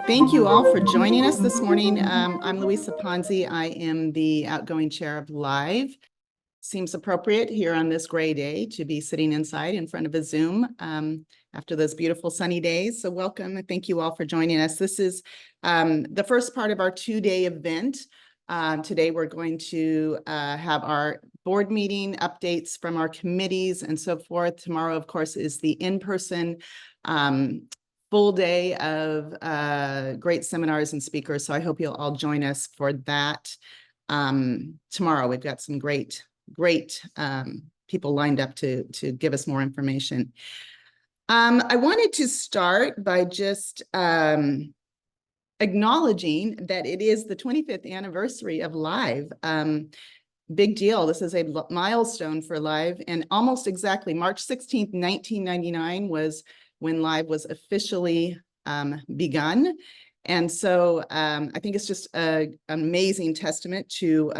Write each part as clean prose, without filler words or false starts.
Thank you all for joining us this morning. I'm Louisa Ponzi. I am the outgoing chair of Live. Seems appropriate here on this gray day to be sitting inside in front of a Zoom after those beautiful sunny days. So welcome and thank you all for joining us. This is the first part of our two-day event. Today we're going to have our board meeting updates from our committees and so forth. Tomorrow, of course, is the in-person full day of great seminars and speakers. So I hope you'll all join us for that tomorrow. We've got some great people lined up to give us more information. I wanted to start by just acknowledging that it is the 25th anniversary of Live. Big deal. This is a milestone for Live, and almost exactly March 16th, 1999 was when Live was officially begun. And so I think it's just an amazing testament to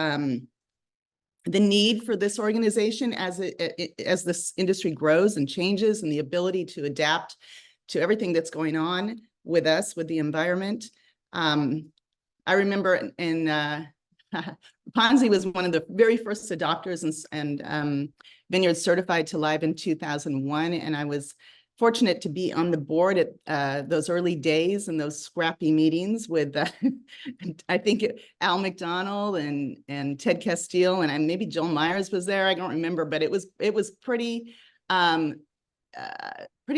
the need for this organization as this industry grows and changes, and the ability to adapt to everything that's going on with us, with the environment. I remember Ponzi was one of the very first adopters and Vineyard certified to Live in 2001, and I was fortunate to be on the board at those early days and those scrappy meetings with, I think Al McDonald and Ted Castile, and maybe Joel Myers was there. I don't remember, but it was pretty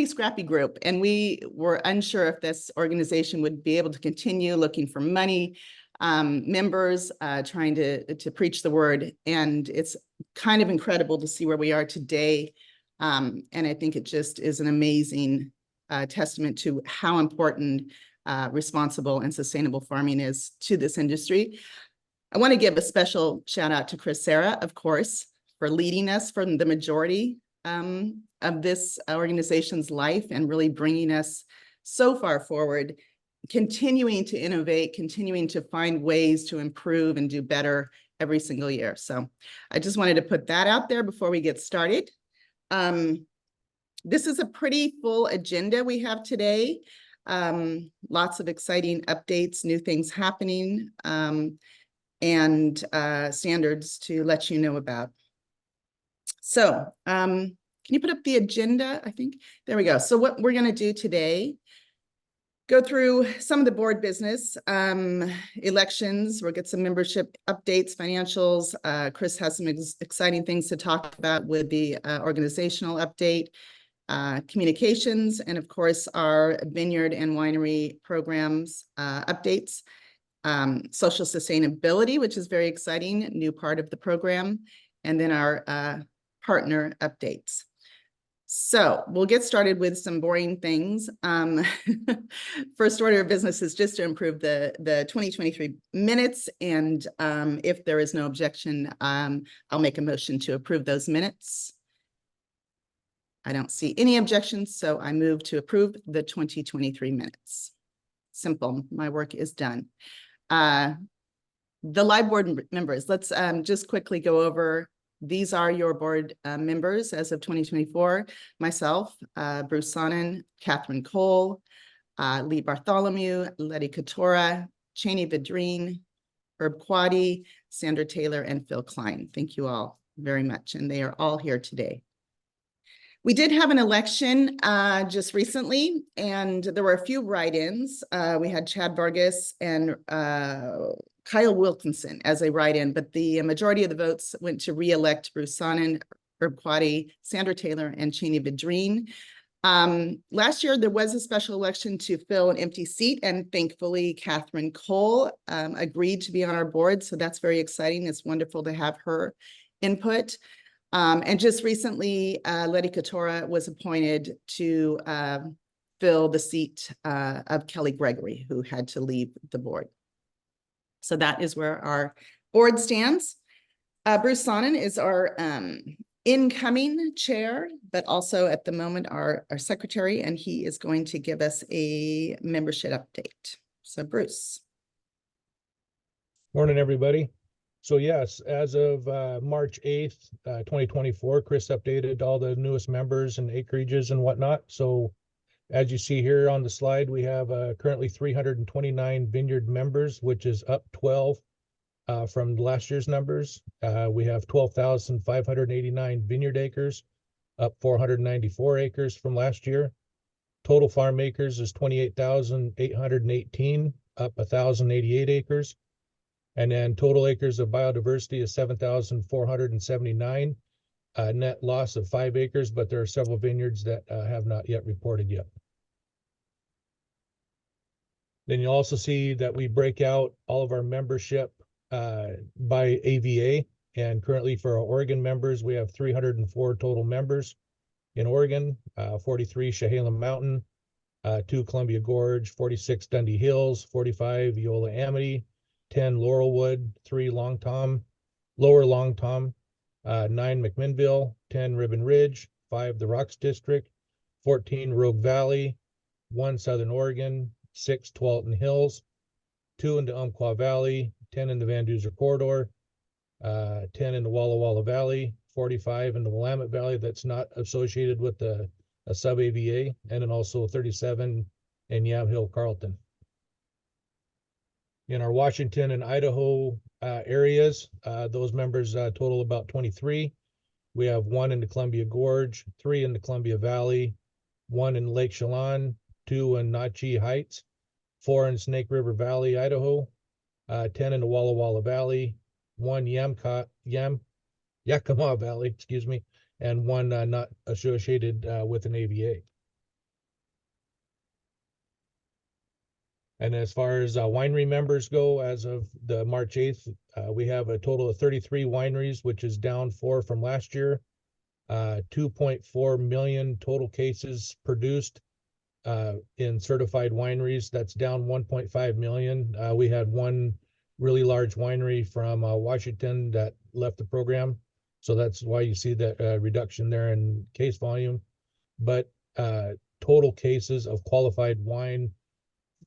scrappy group, and we were unsure if this organization would be able to continue, looking for money, members, trying to preach the word, and it's kind of incredible to see where we are today. And I think it just is an amazing testament to how important responsible and sustainable farming is to this industry. I want to give a special shout out to Chris Serra, of course, for leading us from the majority of this organization's life and really bringing us so far forward, continuing to innovate, continuing to find ways to improve and do better every single year. So I just wanted to put that out there before we get started. This is a pretty full agenda we have today. Lots of exciting updates, new things happening, and standards to let you know about. So can you put up the agenda? I think, there we go. So what we're gonna do today, go through some of the board business, elections, we'll get some membership updates, financials. Chris has some exciting things to talk about with the organizational update, communications, and of course our vineyard and winery programs updates, social sustainability, which is very exciting, new part of the program, and then our partner updates. So we'll get started with some boring things. First order of business is just to improve the 2023 minutes. And if there is no objection, I'll make a motion to approve those minutes. I don't see any objections, so I move to approve the 2023 minutes. Simple, my work is done. The Live board members, let's just quickly go over. These are your board members as of 2024. Myself, Bruce Sonnen, Catherine Cole, Lee Bartholomew, Letty Katora, Cheney Vidrine, Herb Quaddy, Sandra Taylor, and Phil Klein. Thank you all very much. And they are all here today. We did have an election just recently, and there were a few write-ins. We had Chad Vargas and Kyle Wilkinson as a write-in, but the majority of the votes went to re-elect Bruce Sonnen, Herb Quaddy, Sandra Taylor, and Cheney Vidrine. Last year, there was a special election to fill an empty seat, and thankfully, Catherine Cole agreed to be on our board, so that's very exciting. It's wonderful to have her input. And just recently, Letty Katora was appointed to fill the seat of Kelly Gregory, who had to leave the board. So that is where our board stands. Bruce Sonnen is our incoming chair, but also at the moment our secretary, and he is going to give us a membership update. So Bruce. Morning, everybody. So yes, as of March 8th, 2024, Chris updated all the newest members and acreages and whatnot. So As you see here on the slide, we have currently 329 vineyard members, which is up 12 from last year's numbers. We have 12,589 vineyard acres, up 494 acres from last year. Total farm acres is 28,818, up 1,088 acres. And then total acres of biodiversity is 7,479. Net loss of 5 acres, but there are several vineyards that have not yet reported yet. Then you'll also see that we break out all of our membership by AVA. And currently for our Oregon members, we have 304 total members in Oregon, 43 Chehalem Mountain, 2 Columbia Gorge, 46 Dundee Hills, 45 Eola Amity, 10 Laurelwood, 3 Long Tom, Lower Long Tom, 9 McMinnville, 10 Ribbon Ridge, 5 the Rocks District, 14 Rogue Valley, 1 Southern Oregon, 6 Tualatin Hills, 2 in the Umpqua Valley, 10 in the Van Duzer Corridor, 10 in the Walla Walla Valley, 45 in the Willamette Valley that's not associated with a sub-AVA, and then also 37 in Yamhill Carlton. In our Washington and Idaho areas, those members total about 23. We have 1 in the Columbia Gorge, 3 in the Columbia Valley, 1 in Lake Chelan, 2 in Notchee Heights, 4 in Snake River Valley, Idaho, 10 in the Walla Walla Valley, 1 Yakima Valley, excuse me, and 1 not associated with an AVA. And as far as winery members go, as of the March 8th, we have a total of 33 wineries, which is down 4 from last year. 2.4 million total cases produced in certified wineries. That's down 1.5 million. We had 1 really large winery from Washington that left the program. So that's why you see that reduction there in case volume. But total cases of qualified wine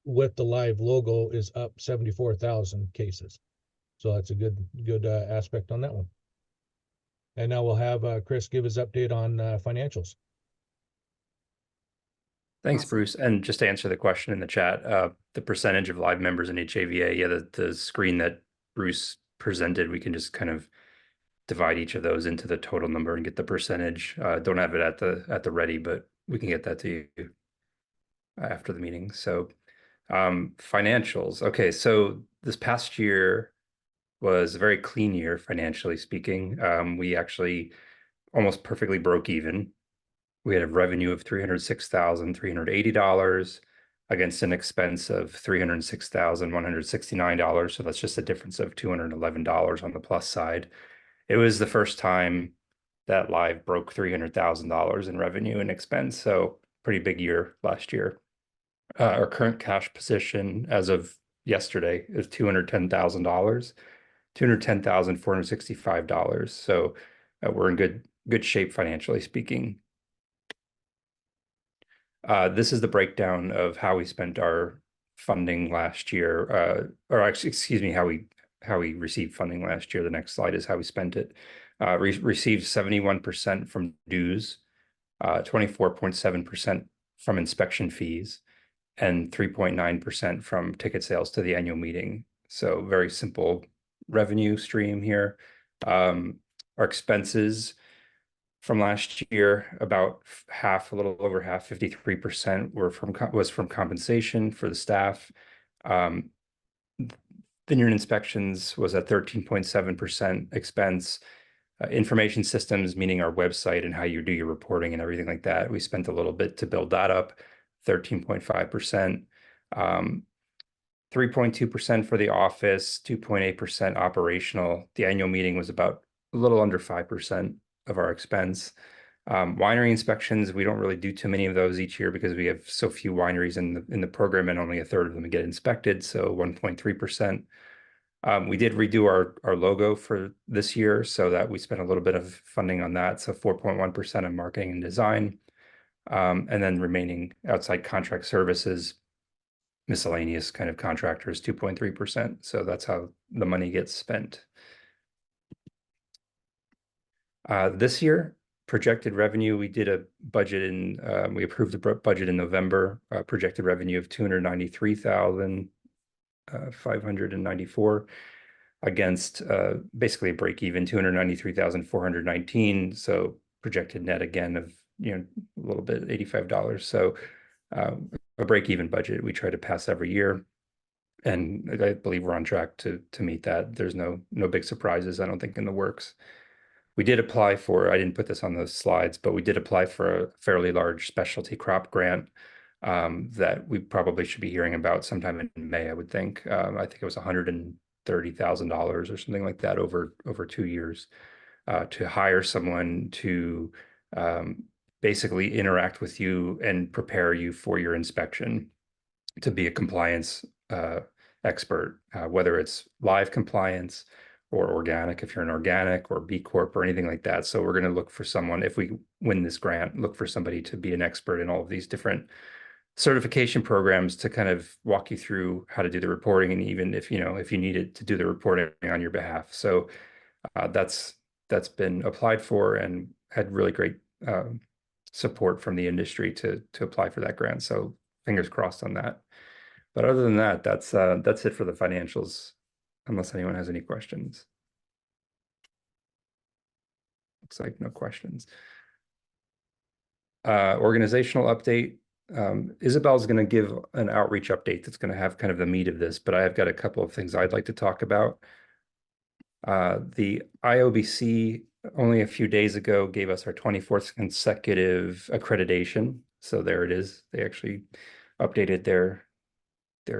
with the live logo is up 74,000 cases. So that's a good aspect on that one. And now we'll have Chris give his update on financials. Thanks, Bruce. And just to answer the question in the chat, the percentage of live members in each AVA, yeah, the screen that Bruce presented, we can just kind of divide each of those into the total number and get the percentage. Don't have it at the ready, but we can get that to you after the meeting. So financials. Okay, so this past year was a very clean year financially speaking. We actually almost perfectly broke even. We had a revenue of $306,380 against an expense of $306,169. So that's just a difference of $211 on the plus side. It was the first time that Live broke $300,000 in revenue and expense. So pretty big year last year. Our current cash position as of yesterday is $210,000, $210,465. So we're in good shape financially speaking. This is the breakdown of how we spent our funding last year, or actually, excuse me, how we received funding last year. The next slide is how we spent it. Received 71% from dues, 24.7% from inspection fees, and 3.9% from ticket sales to the annual meeting. So very simple revenue stream here. Our expenses from last year, about half, a little over half, 53% was from compensation for the staff. Vineyard inspections was at 13.7% expense. Information systems, meaning our website and how you do your reporting and everything like that, we spent a little bit to build that up, 13.5%. 3.2% for the office, 2.8% operational. The annual meeting was about a little under 5% of our expense. Winery inspections, we don't really do too many of those each year because we have so few wineries in the program and only a third of them get inspected, so 1.3%. We did redo our logo for this year, so that we spent a little bit of funding on that, so 4.1% on marketing and design. And then remaining outside contract services, miscellaneous kind of contractors, 2.3%. So that's how the money gets spent. This year, projected revenue, we did a budget in, we approved the budget in November, projected revenue of 293,594 against basically a break even, 293,419. So projected net again of, a little bit, $85. So a break even budget we try to pass every year. And I believe we're on track to meet that. There's no big surprises, I don't think, in the works. We did apply for, I didn't put this on the slides, but we did apply for a fairly large specialty crop grant that we probably should be hearing about sometime in May, I would think. I think it was $130,000 or something like that over 2 years to hire someone to basically interact with you and prepare you for your inspection, to be a compliance expert, whether it's live compliance or organic, if you're an organic, or B Corp or anything like that. So we're going to look for someone, if we win this grant, look for somebody to be an expert in all of these different certification programs to kind of walk you through how to do the reporting, and even if you needed to do the reporting on your behalf. So that's been applied for and had really great support from the industry to apply for that grant. So fingers crossed on that. But other than that, that's it for the financials, unless anyone has any questions. Looks like no questions. Organizational update. Isabel's going to give an outreach update that's going to have kind of the meat of this, but I have got a couple of things I'd like to talk about. The IOBC only a few days ago gave us our 24th consecutive accreditation. So there it is. They actually updated their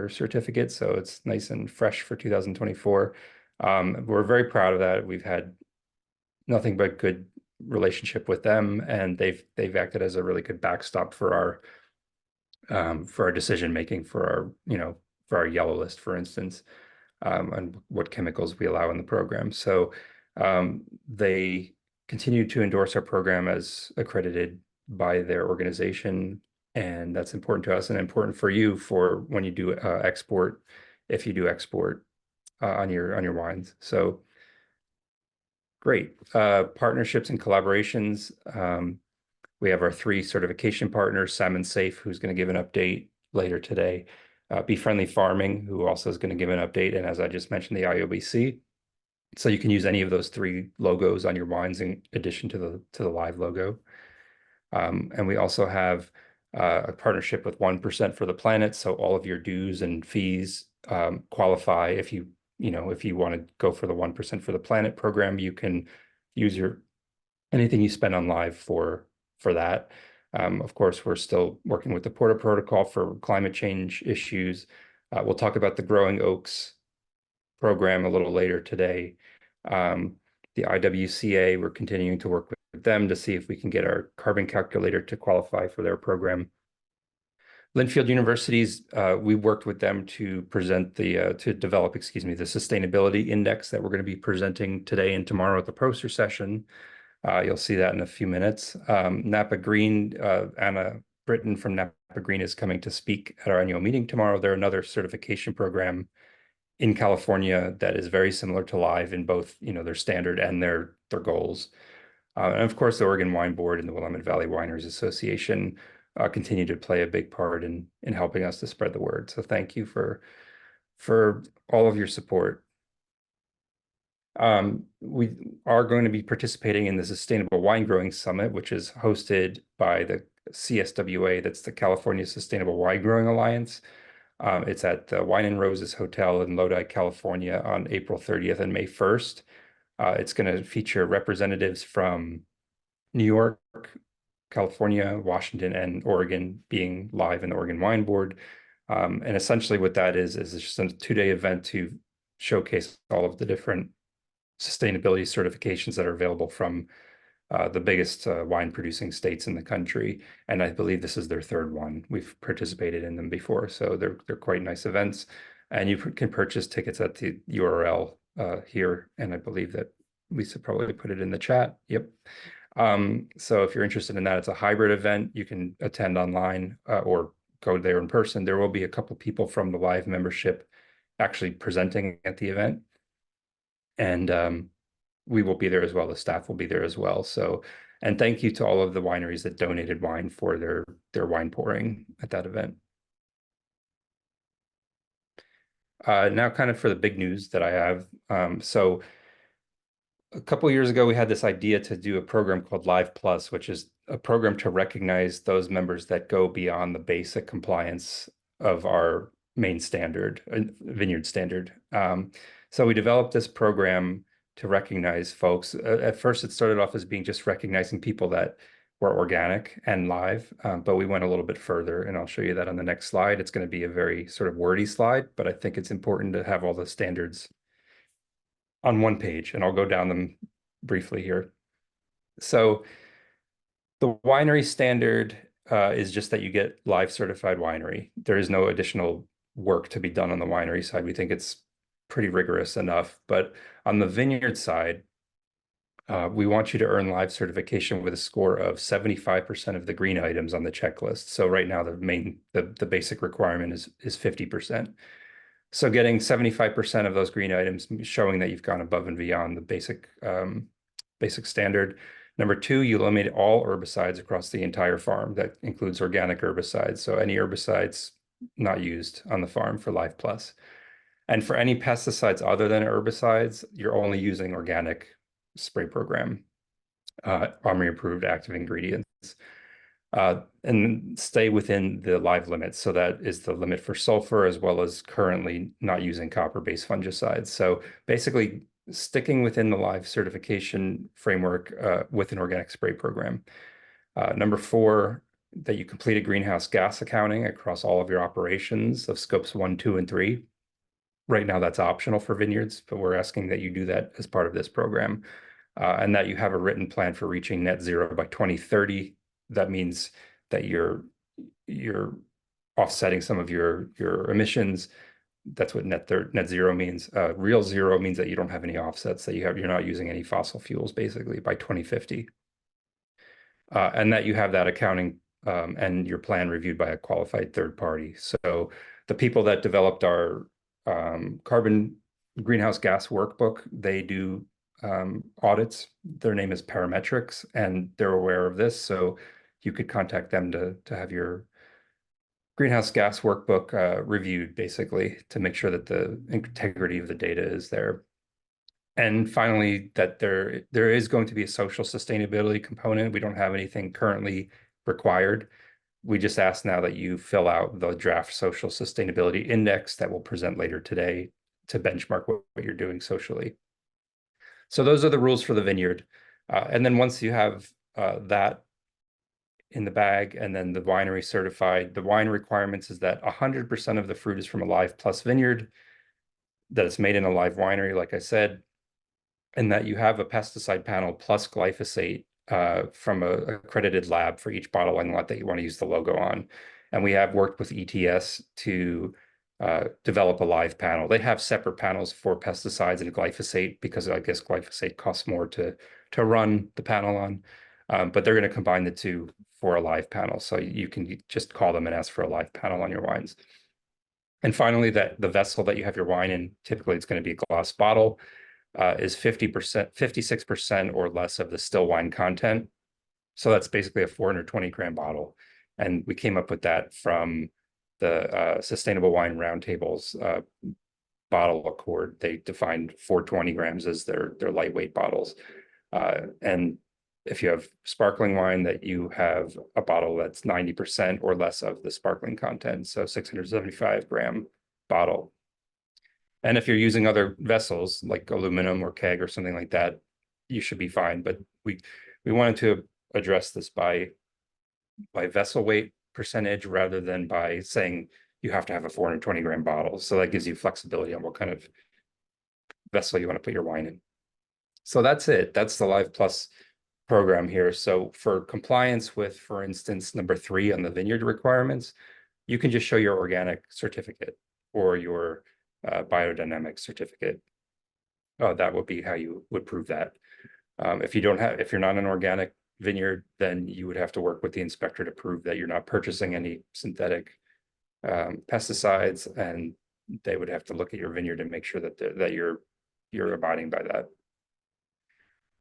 certificate, so it's nice and fresh for 2024. We're very proud of that. We've had nothing but good relationship with them, and they've acted as a really good backstop for our decision making for our yellow list, for instance, and what chemicals we allow in the program. So they continue to endorse our program as accredited by their organization. And that's important to us and important for you for when you do export, if you do export on your wines. So great. Partnerships and collaborations. We have our 3 certification partners: Salmon Safe, who's going to give an update later today, Be Friendly Farming, who also is going to give an update, and as I just mentioned, the IOBC. So you can use any of those 3 logos on your wines in addition to the live logo. And we also have a partnership with 1% for the Planet. So all of your dues and fees qualify. If you want to go for the 1% for the Planet program, you can use anything you spend on live for that. Of course, we're still working with the Porter Protocol for climate change issues. We'll talk about the Growing Oaks program a little later today. The IWCA, we're continuing to work with them to see if we can get our carbon calculator to qualify for their program. Linfield Universities, we worked with them to develop the sustainability index that we're going to be presenting today and tomorrow at the poster session. You'll see that in a few minutes. Napa Green, Anna Britton from Napa Green is coming to speak at our annual meeting tomorrow. They're another certification program in California that is very similar to Live in both, their standard and their goals. And of course, the Oregon Wine Board and the Willamette Valley Wineries Association continue to play a big part in helping us to spread the word. So thank you for all of your support. We are going to be participating in the Sustainable Wine Growing Summit, which is hosted by the CSWA, that's the California Sustainable Wine Growing Alliance. It's at the Wine and Roses Hotel in Lodi, California on April 30th and May 1st. It's going to feature representatives from New York, California, Washington, and Oregon being live in the Oregon Wine Board. And essentially what that is just a 2-day event to showcase all of the different sustainability certifications that are available from the biggest wine producing states in the country. And I believe this is their 3rd one. We've participated in them before, so they're quite nice events. And you can purchase tickets at the URL here. And I believe that Lisa probably put it in the chat. Yep. So if you're interested in that, it's a hybrid event. You can attend online or go there in person. There will be a couple people from the Live membership actually presenting at the event. And we will be there as well. The staff will be there as well. So, And thank you to all of the wineries that donated wine for their wine pouring at that event. Now kind of for the big news that I have. So a couple of years ago, we had this idea to do a program called Live Plus, which is a program to recognize those members that go beyond the basic compliance of our main standard, vineyard standard. So we developed this program to recognize folks. At first, it started off as being just recognizing people that were organic and live, but we went a little bit further, and I'll show you that on the next slide. It's going to be a very sort of wordy slide, but I think it's important to have all the standards on one page, and I'll go down them briefly here. So the winery standard is just that you get live certified winery. There is no additional work to be done on the winery side. We think it's pretty rigorous enough, but on the vineyard side, we want you to earn live certification with a score of 75% of the green items on the checklist. So right now, the basic requirement is 50%. So getting 75% of those green items, showing that you've gone above and beyond the basic standard. Number two, you eliminate all herbicides across the entire farm. That includes organic herbicides. So any herbicides not used on the farm for Live Plus. And for any pesticides other than herbicides, you're only using organic spray program, Armory approved active ingredients. And stay within the live limits. So that is the limit for sulfur, as well as currently not using copper-based fungicides. So basically sticking within the live certification framework with an organic spray program. Number four, that you complete a greenhouse gas accounting across all of your operations of scopes 1, 2, and 3. Right now, that's optional for vineyards, but we're asking that you do that as part of this program, and that you have a written plan for reaching net zero by 2030. That means that you're offsetting some of your emissions. That's what net zero means. Real zero means that you don't have any offsets, that you're not using any fossil fuels basically by 2050. And that you have that accounting and your plan reviewed by a qualified third party. So the people that developed our carbon greenhouse gas workbook, they do audits. Their name is Parametrics, and they're aware of this. So you could contact them to have your greenhouse gas workbook reviewed, basically, to make sure that the integrity of the data is there. And finally, that there is going to be a social sustainability component. We don't have anything currently required. We just ask now that you fill out the draft social sustainability index that we'll present later today to benchmark what you're doing socially. So those are the rules for the vineyard. And then once you have that in the bag and then the winery certified, the wine requirements is that 100% of the fruit is from a Live Plus vineyard, that it's made in a live winery, like I said, and that you have a pesticide panel plus glyphosate from a accredited lab for each bottle and lot that you want to use the logo on. And we have worked with ETS to develop a live panel. They have separate panels for pesticides and glyphosate because I guess glyphosate costs more to run the panel on, but they're going to combine the two for a live panel. So you can just call them and ask for a live panel on your wines. And finally, that the vessel that you have your wine in, typically it's going to be a glass bottle, is 50%, 56% or less of the still wine content. So that's basically a 420 gram bottle. And we came up with that from the Sustainable Wine Roundtable's bottle accord. They defined 420 grams as their lightweight bottles. And if you have sparkling wine, that you have a bottle that's 90% or less of the sparkling content, so 675 gram bottle. And if you're using other vessels like aluminum or keg or something like that, you should be fine. But we wanted to address this by vessel weight percentage rather than by saying you have to have a 420 gram bottle. So that gives you flexibility on what kind of vessel you want to put your wine in. So that's it. That's the Live Plus program here. So for compliance with, for instance, number 3 on the vineyard requirements, you can just show your organic certificate or your biodynamic certificate. That would be how you would prove that. If you're not an organic vineyard, then you would have to work with the inspector to prove that you're not purchasing any synthetic pesticides, and they would have to look at your vineyard and make sure that you're abiding by that.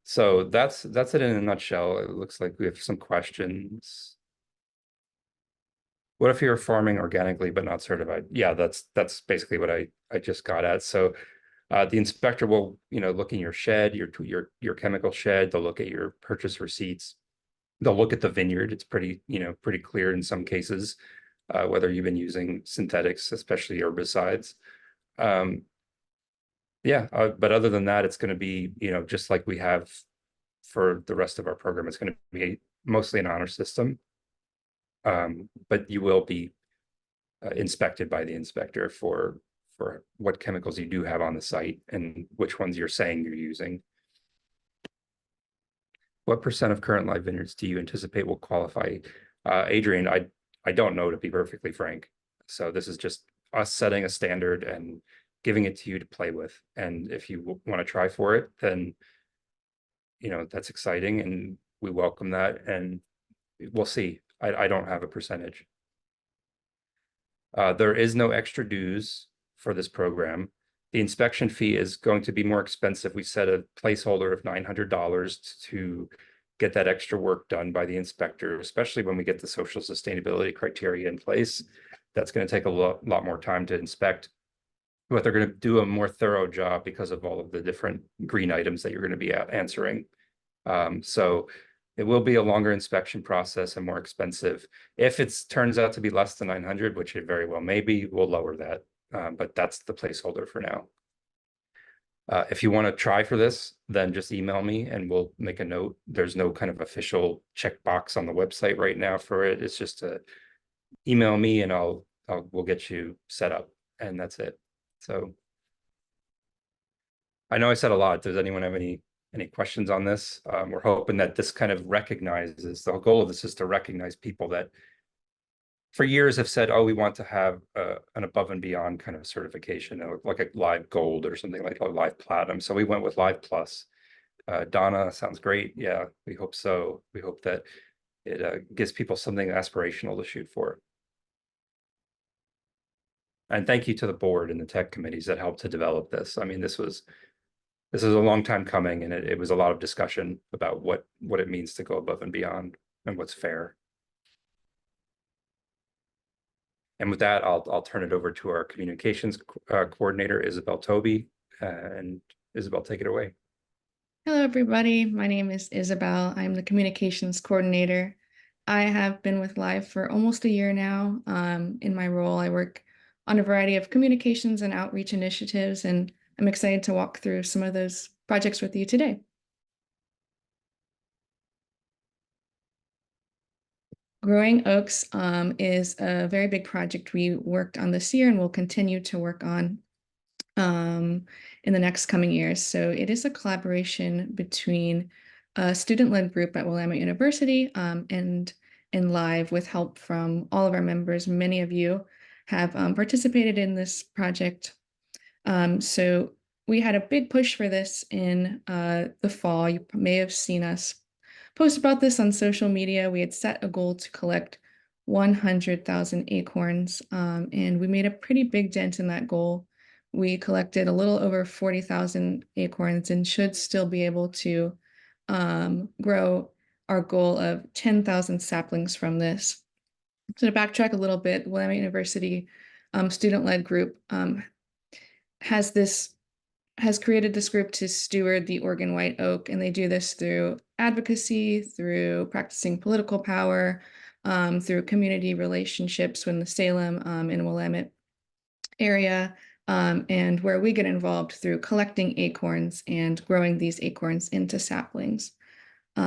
So that's it in a nutshell. It looks like we have some questions. What if you're farming organically but not certified? Yeah, that's basically what I just got at. So the inspector will, look in your shed, your chemical shed. They'll look at your purchase receipts. They'll look at the vineyard. It's pretty clear in some cases whether you've been using synthetics, especially herbicides. Yeah, but other than that, it's going to be, just like we have for the rest of our program. It's going to be mostly an honor system. But you will be inspected by the inspector for what chemicals you do have on the site and which ones you're saying you're using. What % of current live vineyards do you anticipate will qualify? Adrian, I don't know, to be perfectly frank. So this is just us setting a standard and giving it to you to play with. And if you want to try for it, then, that's exciting and we welcome that, and we'll see. I don't have a percentage. There is no extra dues for this program. The inspection fee is going to be more expensive. We set a placeholder of $900 to get that extra work done by the inspector, especially when we get the social sustainability criteria in place. That's going to take a lot more time to inspect, but they're going to do a more thorough job because of all of the different green items that you're going to be answering. So it will be a longer inspection process and more expensive. If it turns out to be less than 900, which it very well may be, we'll lower that. But that's the placeholder for now. If you want to try for this, then just email me and we'll make a note. There's no kind of official checkbox on the website right now for it. It's just to email me and we'll get you set up, and that's it. So I know I said a lot. Does anyone have any questions on this? We're hoping that this kind of recognizes, the goal of this is to recognize people that for years have said, oh, we want to have an above and beyond kind of certification, like a live gold or something like a live platinum. So we went with live plus. Donna, sounds great. Yeah, we hope so. We hope that it gives people something aspirational to shoot for. And thank you to the board and the tech committees that helped to develop this. I mean, this is a long time coming, and it was a lot of discussion about what it means to go above and beyond and what's fair. And with that, I'll turn it over to our communications coordinator, Isabel Toby, and Isabel, take it away. Hello, everybody. My name is Isabel. I'm the communications coordinator. I have been with Live for almost a year now. In my role, I work on a variety of communications and outreach initiatives, and I'm excited to walk through some of those projects with you today. Growing Oaks is a very big project we worked on this year and will continue to work on in the next coming years. So it is a collaboration between a student-led group at Willamette University and Live, with help from all of our members. Many of you have participated in this project. So we had a big push for this in the fall. You may have seen us post about this on social media. We had set a goal to collect 100,000 acorns, and we made a pretty big dent in that goal. We collected a little over 40,000 acorns and should still be able to grow our goal of 10,000 saplings from this. So to backtrack a little bit, Willamette University student-led group has created this group to steward the Oregon white oak, and they do this through advocacy, through practicing political power, through community relationships in the Salem and Willamette area, and where we get involved through collecting acorns and growing these acorns into saplings.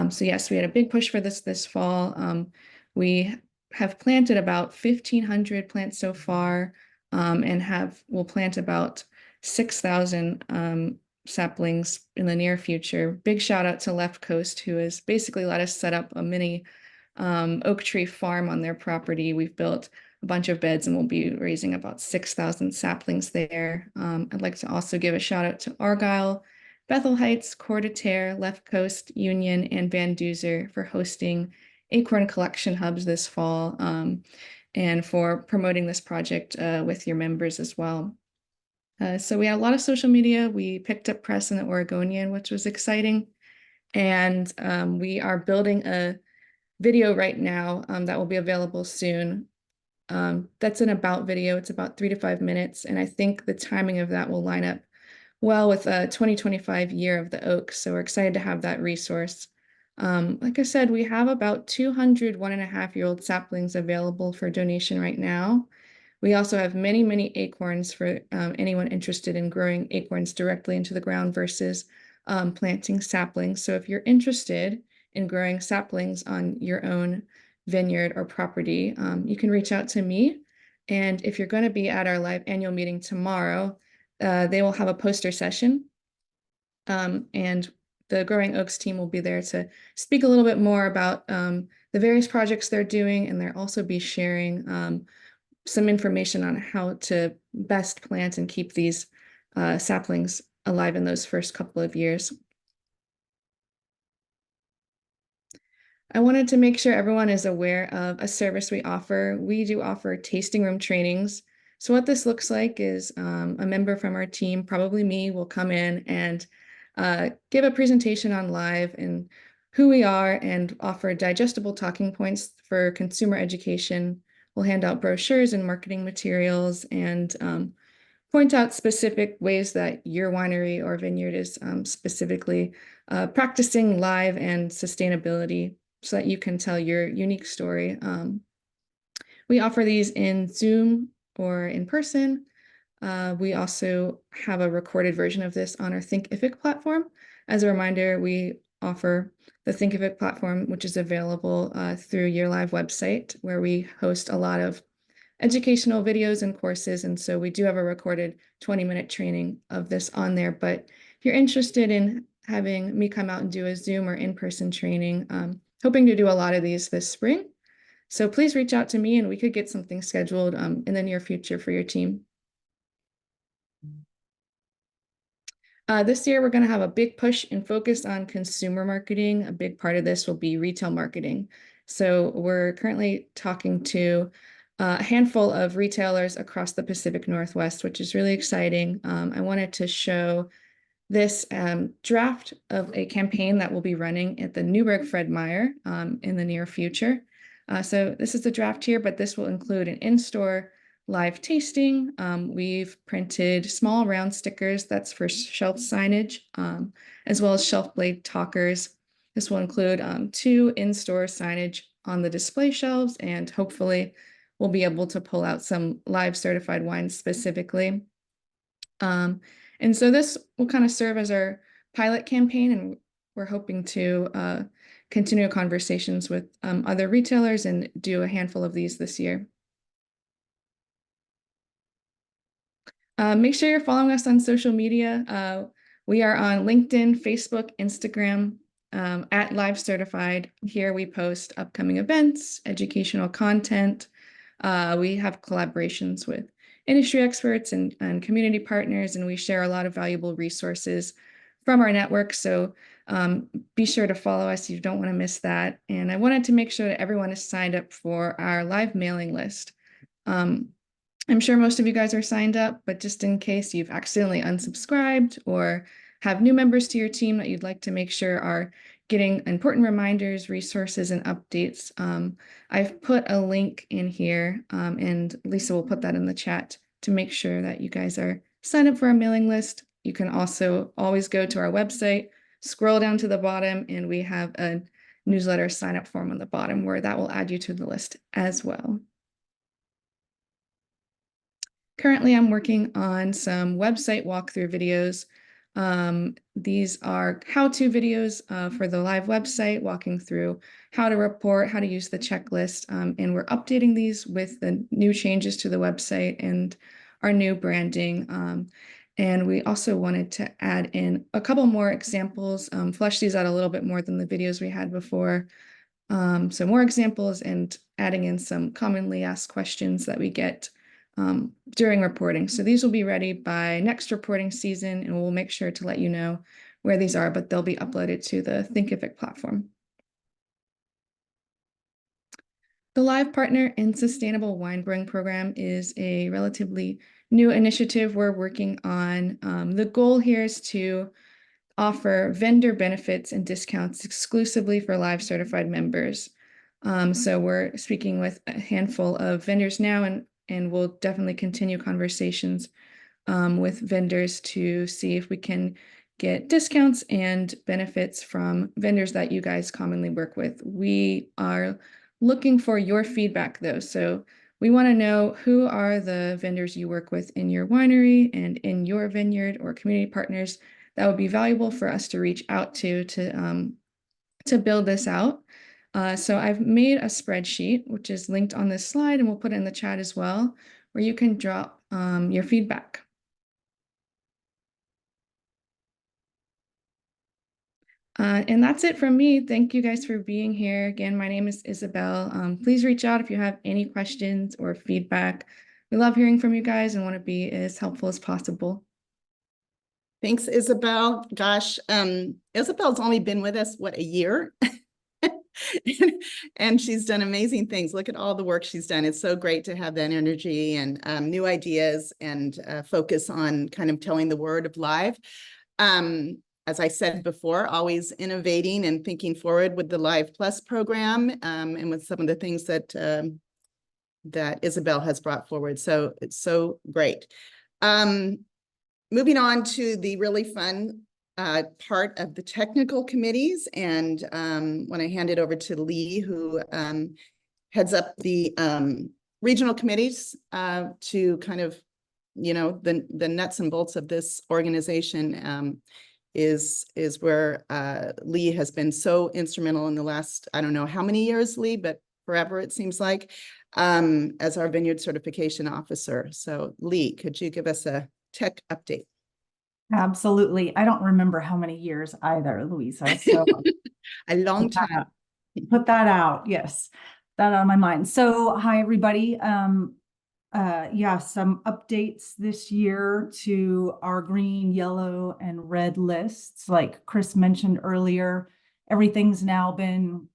So yes, we had a big push for this fall. We have planted about 1,500 plants so far, and will plant about 6,000 saplings in the near future. Big shout out to Left Coast, who has basically let us set up a mini oak tree farm on their property. We've built a bunch of beds and we'll be raising about 6,000 saplings there. I'd like to also give a shout out to Argyle, Bethel Heights, Coeur d'Alene, Left Coast, Union, and Van Duzer for hosting acorn collection hubs this fall, and for promoting this project with your members as well. So we had a lot of social media. We picked up press in the Oregonian, which was exciting. And we are building a video right now that will be available soon. That's an about video. It's about 3 to 5 minutes. And I think the timing of that will line up well with a 2025 year of the oak. So we're excited to have that resource. Like I said, we have about 200 1.5-year-old saplings available for donation right now. We also have many, many acorns for anyone interested in growing acorns directly into the ground versus planting saplings. So if you're interested in growing saplings on your own vineyard or property, you can reach out to me. And if you're going to be at our live annual meeting tomorrow, they will have a poster session. And the Growing Oaks team will be there to speak a little bit more about the various projects they're doing, and they'll also be sharing some information on how to best plant and keep these saplings alive in those first couple of years. I wanted to make sure everyone is aware of a service we offer. We do offer tasting room trainings. So what this looks like is a member from our team, probably me, will come in and give a presentation on live and who we are and offer digestible talking points for consumer education. We'll hand out brochures and marketing materials and point out specific ways that your winery or vineyard is specifically practicing live and sustainability so that you can tell your unique story. We offer these in Zoom or in person. We also have a recorded version of this on our Thinkific platform. As a reminder, we offer the Thinkific platform, which is available through your live website, where we host a lot of educational videos and courses. And so we do have a recorded 20-minute training of this on there. But if you're interested in having me come out and do a Zoom or in-person training, hoping to do a lot of these this spring. So please reach out to me and we could get something scheduled in the near future for your team. This year, we're going to have a big push and focus on consumer marketing. A big part of this will be retail marketing. So we're currently talking to a handful of retailers across the Pacific Northwest, which is really exciting. I wanted to show this draft of a campaign that will be running at the Newburgh Fred Meyer in the near future. So this is the draft here, but this will include an in-store live tasting. We've printed small round stickers that's for shelf signage, as well as shelf blade talkers. This will include 2 in-store signage on the display shelves, and hopefully we'll be able to pull out some live certified wines specifically. And so this will kind of serve as our pilot campaign, and we're hoping to continue conversations with other retailers and do a handful of these this year. Make sure you're following us on social media. We are on LinkedIn, Facebook, Instagram, at Live Certified. Here we post upcoming events, educational content. We have collaborations with industry experts and community partners, and we share a lot of valuable resources from our network. So be sure to follow us. You don't want to miss that. And I wanted to make sure that everyone is signed up for our live mailing list. I'm sure most of you guys are signed up, but just in case you've accidentally unsubscribed or have new members to your team that you'd like to make sure are getting important reminders, resources, and updates, I've put a link in here, and Lisa will put that in the chat to make sure that you guys are signed up for our mailing list. You can also always go to our website, scroll down to the bottom, and we have a newsletter sign up form on the bottom where that will add you to the list as well. Currently, I'm working on some website walkthrough videos. These are how-to videos for the live website, walking through how to report, how to use the checklist, and we're updating these with the new changes to the website and our new branding. And we also wanted to add in a couple more examples, flesh these out a little bit more than the videos we had before. So more examples and adding in some commonly asked questions that we get during reporting. So these will be ready by next reporting season, and we'll make sure to let you know where these are, but they'll be uploaded to the Thinkific platform. The Live Partner in Sustainable Wine Growing Program is a relatively new initiative we're working on. The goal here is to offer vendor benefits and discounts exclusively for live certified members. So we're speaking with a handful of vendors now, and we'll definitely continue conversations with vendors to see if we can get discounts and benefits from vendors that you guys commonly work with. We are looking for your feedback though. So we want to know, who are the vendors you work with in your winery and in your vineyard or community partners that would be valuable for us to reach out to build this out. So I've made a spreadsheet, which is linked on this slide, and we'll put it in the chat as well, where you can drop your feedback. And that's it from me. Thank you guys for being here. Again, my name is Isabel. Please reach out if you have any questions or feedback. We love hearing from you guys and want to be as helpful as possible. Thanks, Isabel. Gosh, Isabel's only been with us, what, a year? And she's done amazing things. Look at all the work she's done. It's so great to have that energy and new ideas and focus on kind of telling the word of live. As I said before, always innovating and thinking forward with the Live Plus program and with some of the things that that Isabel has brought forward. So it's so great. Moving on to the really fun part of the technical committees, and when I hand it over to Lee, who heads up the regional committees to kind of, you know, the nuts and bolts of this organization. Is where Lee has been so instrumental in the last, I don't know how many years, Lee, but forever it seems like, as our vineyard certification officer. So Lee, could you give us a tech update? Absolutely. I don't remember how many years either, Louisa. So A long time. Put that out. Yes, that on my mind. So hi, everybody. Yeah, some updates this year to our green, yellow, and red lists. Like Chris mentioned earlier, everything's now been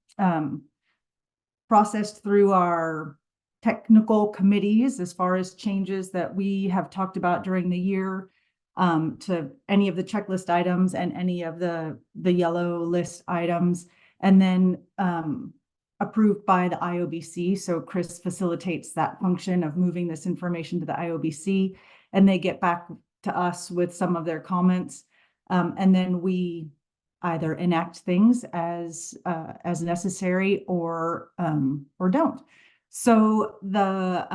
processed through our technical committees as far as changes that we have talked about during the year to any of the checklist items and any of the yellow list items. And then approved by the IOBC. So Chris facilitates that function of moving this information to the IOBC, and they get back to us with some of their comments. And then we either enact things as necessary or don't. So the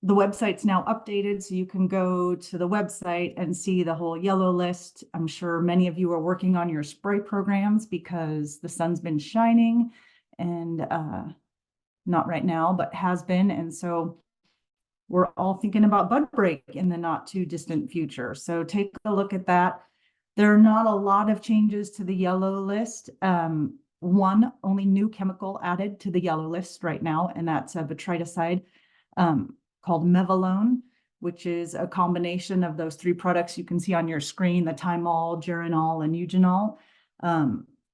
website's now updated, so you can go to the website and see the whole yellow list. I'm sure many of you are working on your spray programs because the sun's been shining, and not right now, but has been. And so we're all thinking about bud break in the not too distant future. So take a look at that. There are not a lot of changes to the yellow list. One only new chemical added to the yellow list right now, and that's a vitriticide called Mevalone, which is a combination of those three products you can see on your screen, the Thymol, Geranol, and Eugenol.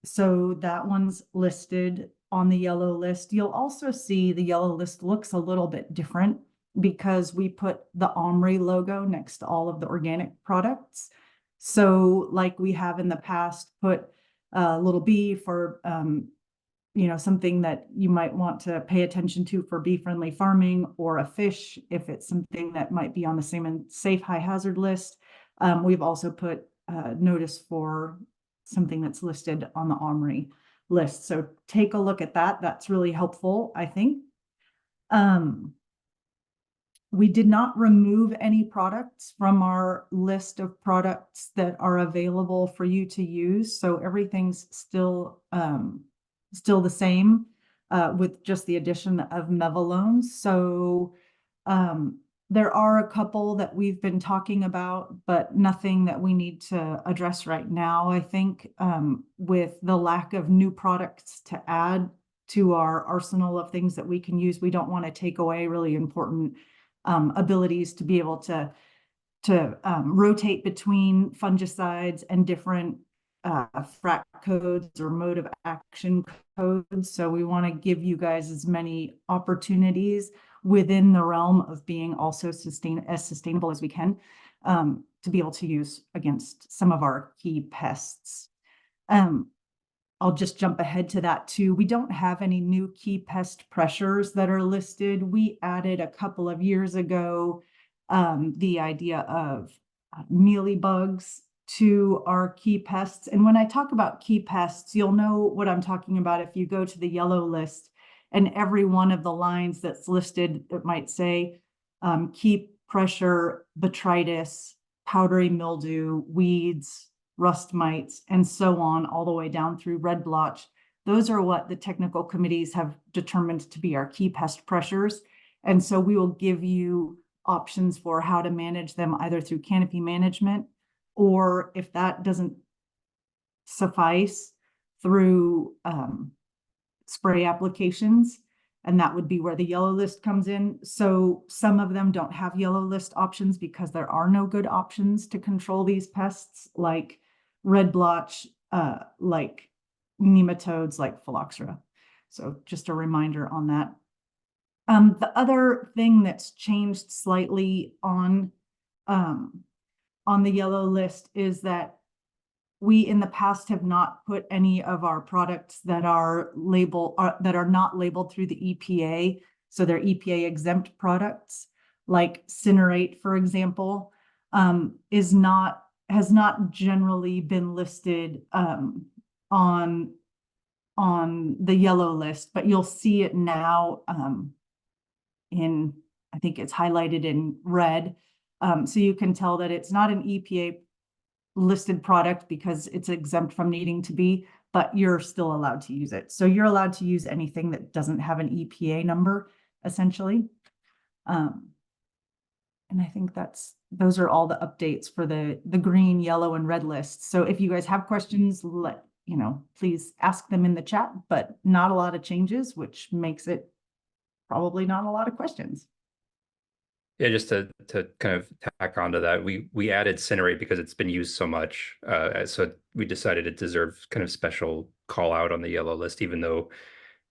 So that one's listed on the yellow list. You'll also see the yellow list looks a little bit different because we put the OMRI logo next to all of the organic products. So like we have in the past, put a little B for, you know, something that you might want to pay attention to for bee-friendly farming, or a fish if it's something that might be on the salmon safe high hazard list. We've also put notice for something that's listed on the OMRI list. So take a look at that. That's really helpful, I think. We did not remove any products from our list of products that are available for you to use. So everything's still the same with just the addition of Mevalone. So there are a couple that we've been talking about, but nothing that we need to address right now. I think with the lack of new products to add to our arsenal of things that we can use, we don't want to take away really important abilities to be able to rotate between fungicides and different FRAC codes or mode of action codes. So we want to give you guys as many opportunities within the realm of being also sustainable as we can. to be able to use against some of our key pests. I'll just jump ahead to that too. We don't have any new key pest pressures that are listed. We added a couple of years ago the idea of mealybugs to our key pests. And when I talk about key pests, you'll know what I'm talking about if you go to the yellow list, and every one of the lines that's listed, it might say key pressure, botrytis, powdery mildew, weeds, rust mites, and so on, all the way down through red blotch. Those are what the technical committees have determined to be our key pest pressures. And so we will give you options for how to manage them either through canopy management, or if that doesn't suffice, through spray applications. And that would be where the yellow list comes in. So some of them don't have yellow list options because there are no good options to control these pests, like red blotch, like nematodes, like phylloxera. So just a reminder on that. The other thing that's changed slightly on the yellow list is that we in the past have not put any of our products that are not labeled through the EPA. So they're EPA exempt products, like Cinerate, for example, has not generally been listed on the yellow list, but you'll see it now I think it's highlighted in red. So you can tell that it's not an EPA listed product because it's exempt from needing to be, but you're still allowed to use it. So you're allowed to use anything that doesn't have an EPA number, essentially. And I think those are all the updates for the green, yellow, and red lists. So if you guys have questions, please ask them in the chat, but not a lot of changes, which makes it probably not a lot of questions. Yeah, just to kind of tack onto that, we added Cinerate because it's been used so much. So we decided it deserves kind of special call out on the yellow list, even though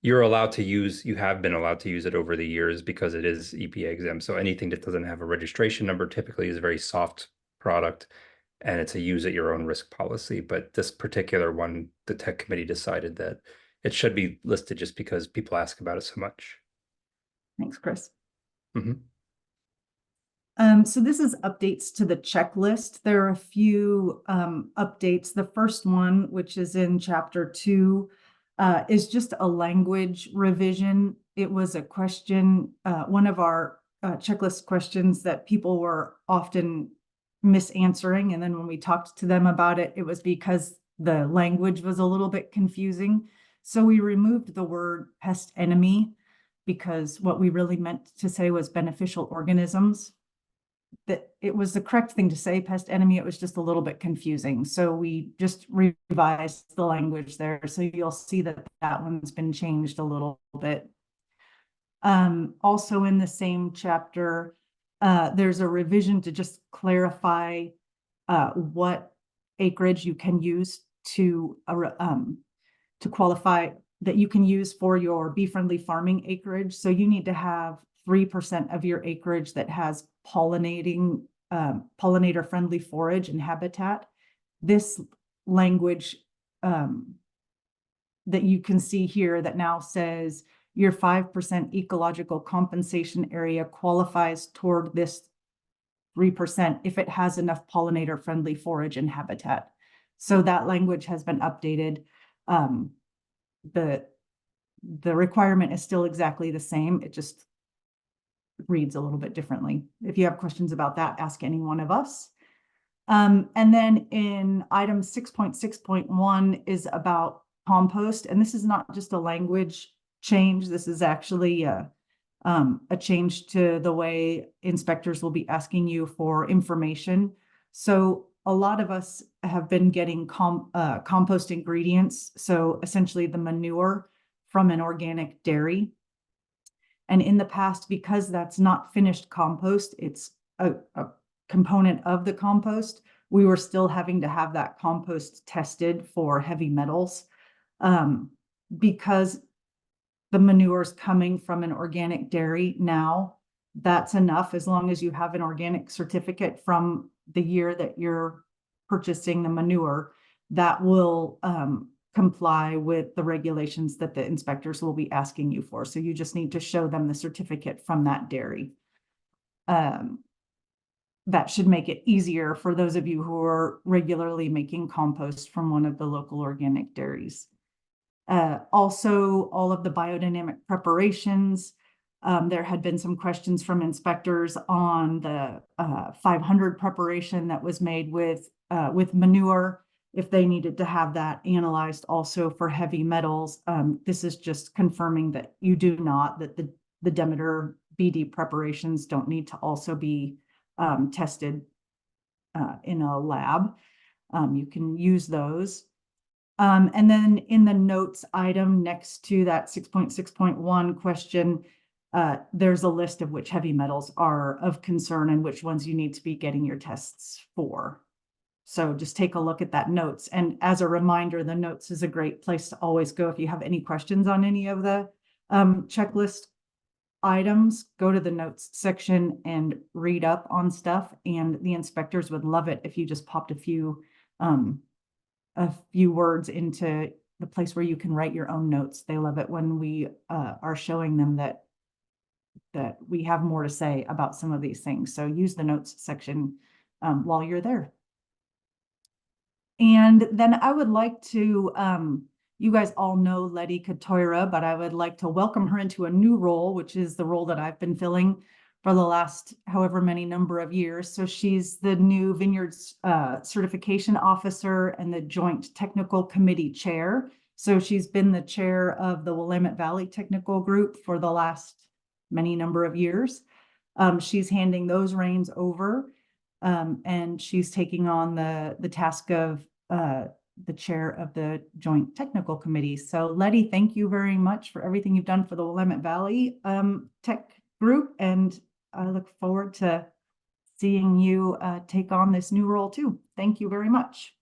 you have been allowed to use it over the years because it is EPA exempt. So anything that doesn't have a registration number typically is a very soft product, and it's a use at your own risk policy. But this particular one, the tech committee decided that it should be listed just because people ask about it so much. Thanks, Chris. Mm-hmm. So this is updates to the checklist. There are a few updates. The first one, which is in chapter 2, is just a language revision. It was a question, one of our checklist questions that people were often misanswering. And then when we talked to them about it, it was because the language was a little bit confusing. So we removed the word pest enemy because what we really meant to say was beneficial organisms. That it was the correct thing to say, pest enemy. It was just a little bit confusing. So we just revised the language there. So you'll see that one's been changed a little bit. Also in the same chapter, there's a revision to just clarify what acreage you can use to qualify that you can use for your bee-friendly farming acreage. So you need to have 3% of your acreage that has pollinator-friendly forage and habitat. This language that you can see here that now says your 5% ecological compensation area qualifies toward this 3% if it has enough pollinator-friendly forage and habitat. So that language has been updated. The requirement is still exactly the same. It just reads a little bit differently. If you have questions about that, ask any one of us. And then in item 6.6.1 is about compost. And this is not just a language change. This is actually a change to the way inspectors will be asking you for information. So a lot of us have been getting compost ingredients. So essentially the manure from an organic dairy. And in the past, because that's not finished compost, it's a component of the compost, we were still having to have that compost tested for heavy metals. Because the manure is coming from an organic dairy now, that's enough as long as you have an organic certificate from the year that you're purchasing the manure, that will comply with the regulations that the inspectors will be asking you for. So you just need to show them the certificate from that dairy. That should make it easier for those of you who are regularly making compost from one of the local organic dairies. Also, all of the biodynamic preparations. There had been some questions from inspectors on the 500 preparation that was made with manure, if they needed to have that analyzed also for heavy metals. This is just confirming that you do not, that the Demeter BD preparations don't need to also be tested in a lab. You can use those. And then in the notes item next to that 6.6.1 question, there's a list of which heavy metals are of concern and which ones you need to be getting your tests for. So just take a look at that notes. And as a reminder, the notes is a great place to always go. If you have any questions on any of the checklist items, go to the notes section and read up on stuff. And the inspectors would love it if you just popped a few words into the place where you can write your own notes. They love it when we are showing them that we have more to say about some of these things. So use the notes section while you're there. And then I would like to, you guys all know Letty Katoira, but I would like to welcome her into a new role, which is the role that I've been filling for the last however many number of years. So she's the new Vineyards Certification Officer and the Joint Technical Committee Chair. So she's been the chair of the Willamette Valley Technical Group for the last many number of years. She's handing those reins over. And she's taking on the task of the chair of the Joint Technical Committee. So Letty, thank you very much for everything you've done for the Willamette Valley Tech Group. And I look forward to seeing you take on this new role too. Thank you very much.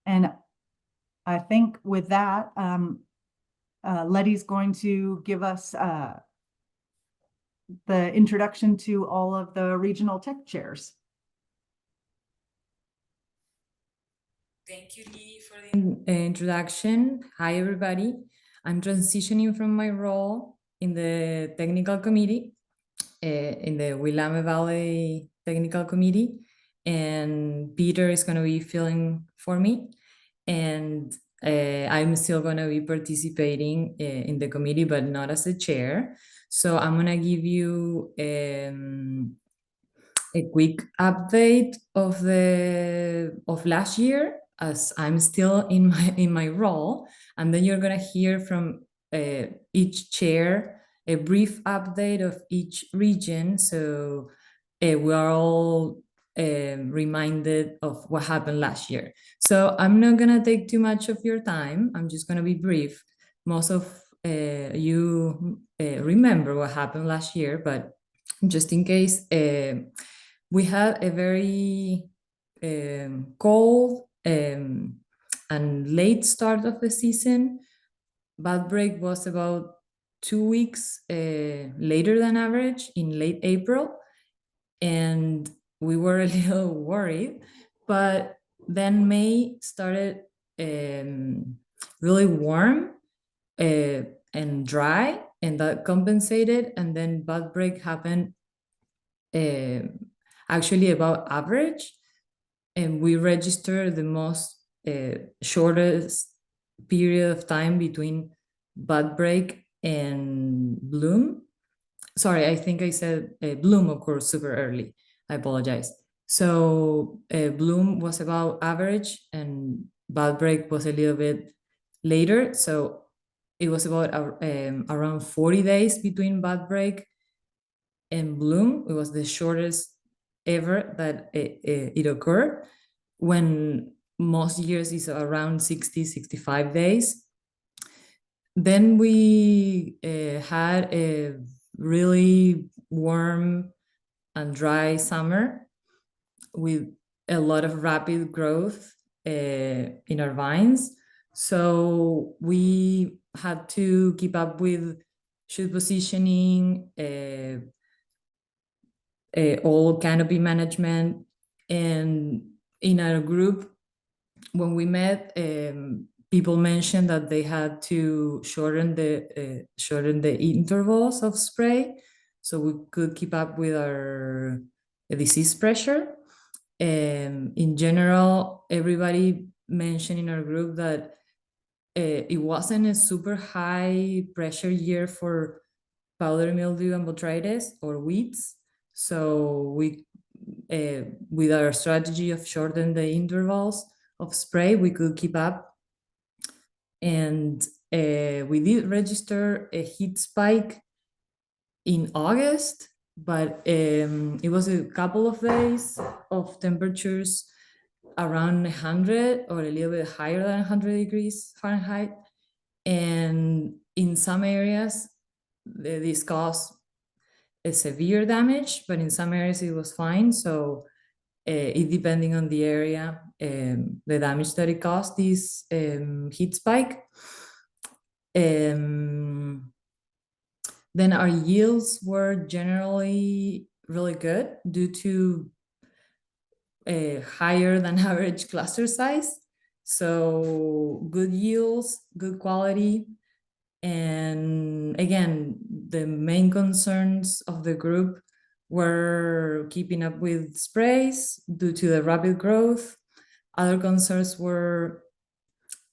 And I think with that, Letty's going to give us the introduction to all of the regional tech chairs. Thank you, Lee, for the introduction. Hi, everybody. I'm transitioning from my role in the technical committee, in the Willamette Valley Technical Committee, and Peter is going to be filling for me. And I'm still going to be participating in the committee, but not as the chair. So I'm going to give you a quick update of last year, as I'm still in my role, and then you're going to hear from each chair a brief update of each region, so we are all reminded of what happened last year. So I'm not going to take too much of your time. I'm just going to be brief. Most of you remember what happened last year, but just in case, we had a very cold and late start of the season. Bud break was about 2 weeks later than average in late April, and we were a little worried, but then May started really warm and dry, and that compensated, and then bud break happened actually about average, and we registered the most shortest period of time between bud break and bloom. Sorry, I think I said bloom, of course, super early. I apologize. So bloom was about average and bud break was a little bit later. So it was about around 40 days between bud break and bloom. It was the shortest ever that it occurred, when most years is around 60, 65 days. Then we had a really warm and dry summer with a lot of rapid growth in our vines. So we had to keep up with shoot positioning, all canopy management, and in our group, when we met, people mentioned that they had to shorten the intervals of spray so we could keep up with our disease pressure. In general, everybody mentioned in our group that it wasn't a super high pressure year for powdery mildew and botrytis or weeds. So we, with our strategy of shorten the intervals of spray, we could keep up. And we did register a heat spike in August, but it was a couple of days of temperatures around 100 or a little bit higher than 100 degrees Fahrenheit. And in some areas, this caused a severe damage, but in some areas it was fine. So it depending on the area, the damage that it caused, this heat spike. Then our yields were generally really good due to a higher than average cluster size. So good yields, good quality. And again, the main concerns of the group were keeping up with sprays due to the rapid growth. Other concerns were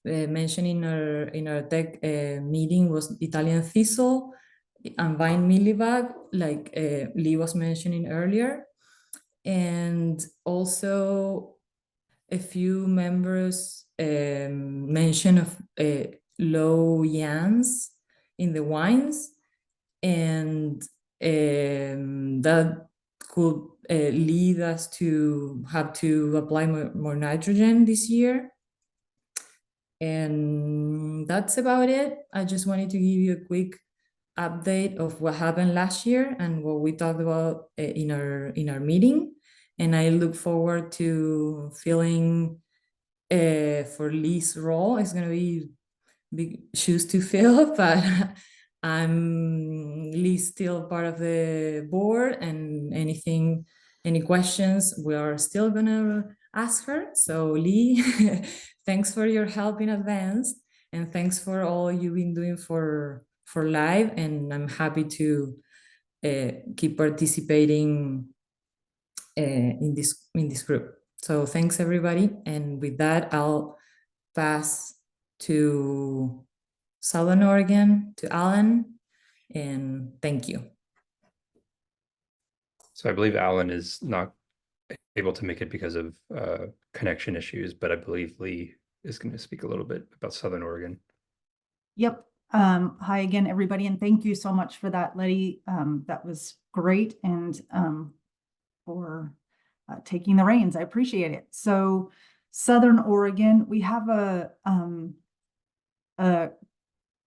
mentioned in our tech meeting was Italian thistle and vine mealybug, like Lee was mentioning earlier. And also a few members mention of low yans in the wines, and that could lead us to have to apply more nitrogen this year. And that's about it. I just wanted to give you a quick update of what happened last year and what we talked about in our meeting. And I look forward to filling for Lee's role. It's gonna be big shoes to fill, but Lee's still part of the board, and any questions, we are still gonna ask her. So Lee, thanks for your help in advance, and thanks for all you've been doing for live, and I'm happy to keep participating in this group. So thanks everybody, and with that I'll pass to Southern Oregon, to Alan, and thank you. So I believe Alan is not able to make it because of connection issues, but I believe Lee is going to speak a little bit about Southern Oregon. Yep. Hi again, everybody, and thank you so much for that, Letty. That was great, and for taking the reins. I appreciate it. So Southern Oregon, we have a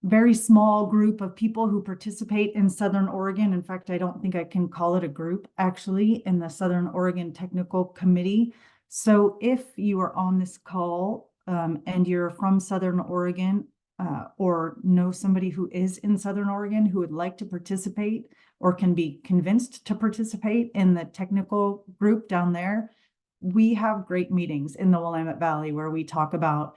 very small group of people who participate in Southern Oregon. In fact, I don't think I can call it a group, actually, in the Southern Oregon Technical Committee. So if you are on this call and you're from Southern Oregon, or know somebody who is in Southern Oregon who would like to participate or can be convinced to participate in the technical group down there, we have great meetings in the Willamette Valley where we talk about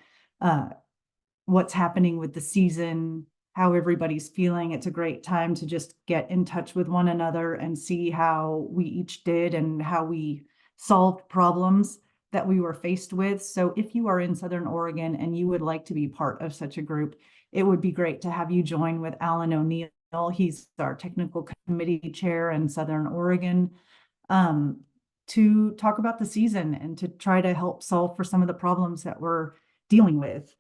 what's happening with the season, how everybody's feeling. It's a great time to just get in touch with one another and see how we each did and how we solved problems that we were faced with. So if you are in Southern Oregon and you would like to be part of such a group, it would be great to have you join with Alan O'Neill. He's our technical committee chair in Southern Oregon, to talk about the season and to try to help solve for some of the problems that we're dealing with.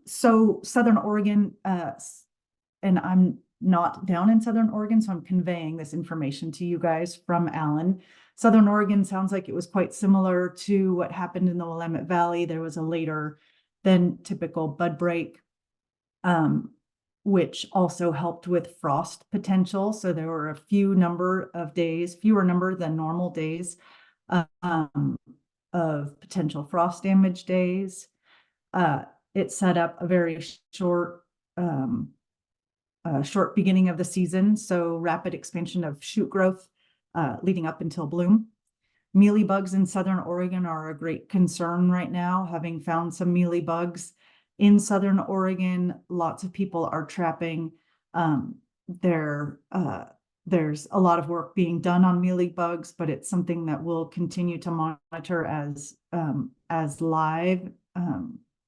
So Southern Oregon, and I'm not down in Southern Oregon, so I'm conveying this information to you guys from Alan. Southern Oregon sounds like it was quite similar to what happened in the Willamette Valley. There was a later than typical bud break, which also helped with frost potential. So there were a fewer number than normal days of potential frost damage days. It set up a very short short beginning of the season, so rapid expansion of shoot growth leading up until bloom. Mealybugs in Southern Oregon are a great concern right now, having found some mealybugs in Southern Oregon. Lots of people are trapping. There's a lot of work being done on mealybugs, but it's something that we'll continue to monitor as live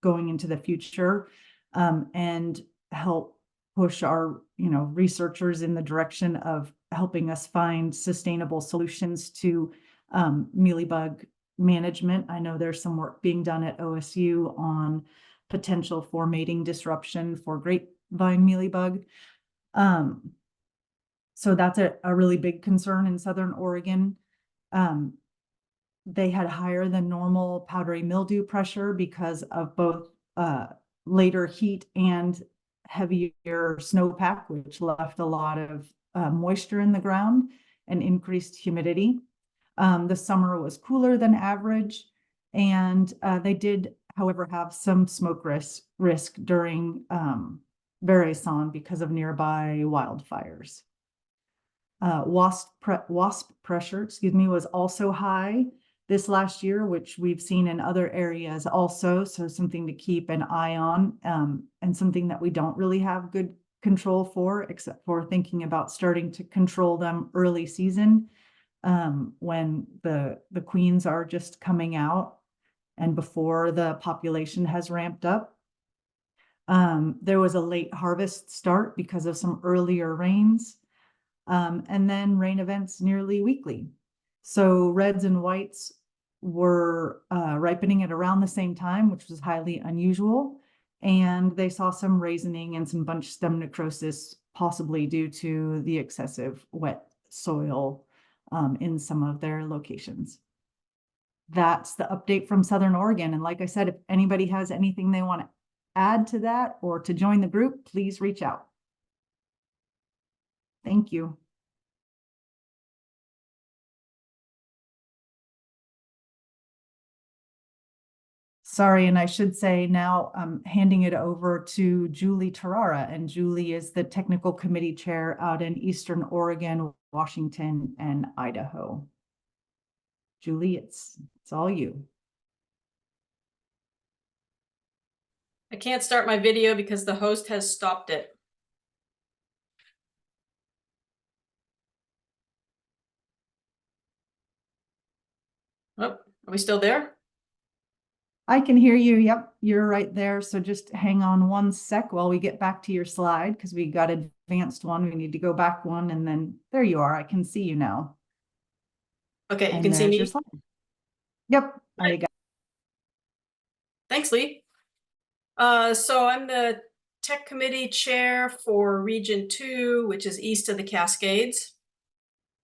going into the future, and help push our researchers in the direction of helping us find sustainable solutions to mealybug management. I know there's some work being done at OSU on potential for mating disruption for grapevine mealybug. So that's a really big concern in Southern Oregon. They had higher than normal powdery mildew pressure because of both later heat and heavier snowpack, which left a lot of moisture in the ground and increased humidity. The summer was cooler than average, and they did, however, have some smoke risk during Veraison because of nearby wildfires. Wasp pressure, was also high this last year, which we've seen in other areas also. So something to keep an eye on, and something that we don't really have good control for, except for thinking about starting to control them early season, when the queens are just coming out and before the population has ramped up. There was a late harvest start because of some earlier rains, and then rain events nearly weekly. So reds and whites were ripening at around the same time, which was highly unusual. And they saw some raisening and some bunch stem necrosis, possibly due to the excessive wet soil in some of their locations. That's the update from Southern Oregon. And like I said, if anybody has anything they want to add to that or to join the group, please reach out. Thank you. Sorry, and I should say now I'm handing it over to Julie Tarara, and Julie is the technical committee chair out in Eastern Oregon, Washington, and Idaho. Julie, it's all you. I can't start my video because the host has stopped it. Oh, are we still there? I can hear you. Yep, you're right there. So just hang on one sec while we get back to your slide, because we got advanced one. We need to go back one, and then there you are. I can see you now. Okay, you And can see there's me. your slide. Yep, I got. Thanks, Lee. So I'm the tech committee chair for Region 2, which is east of the Cascades.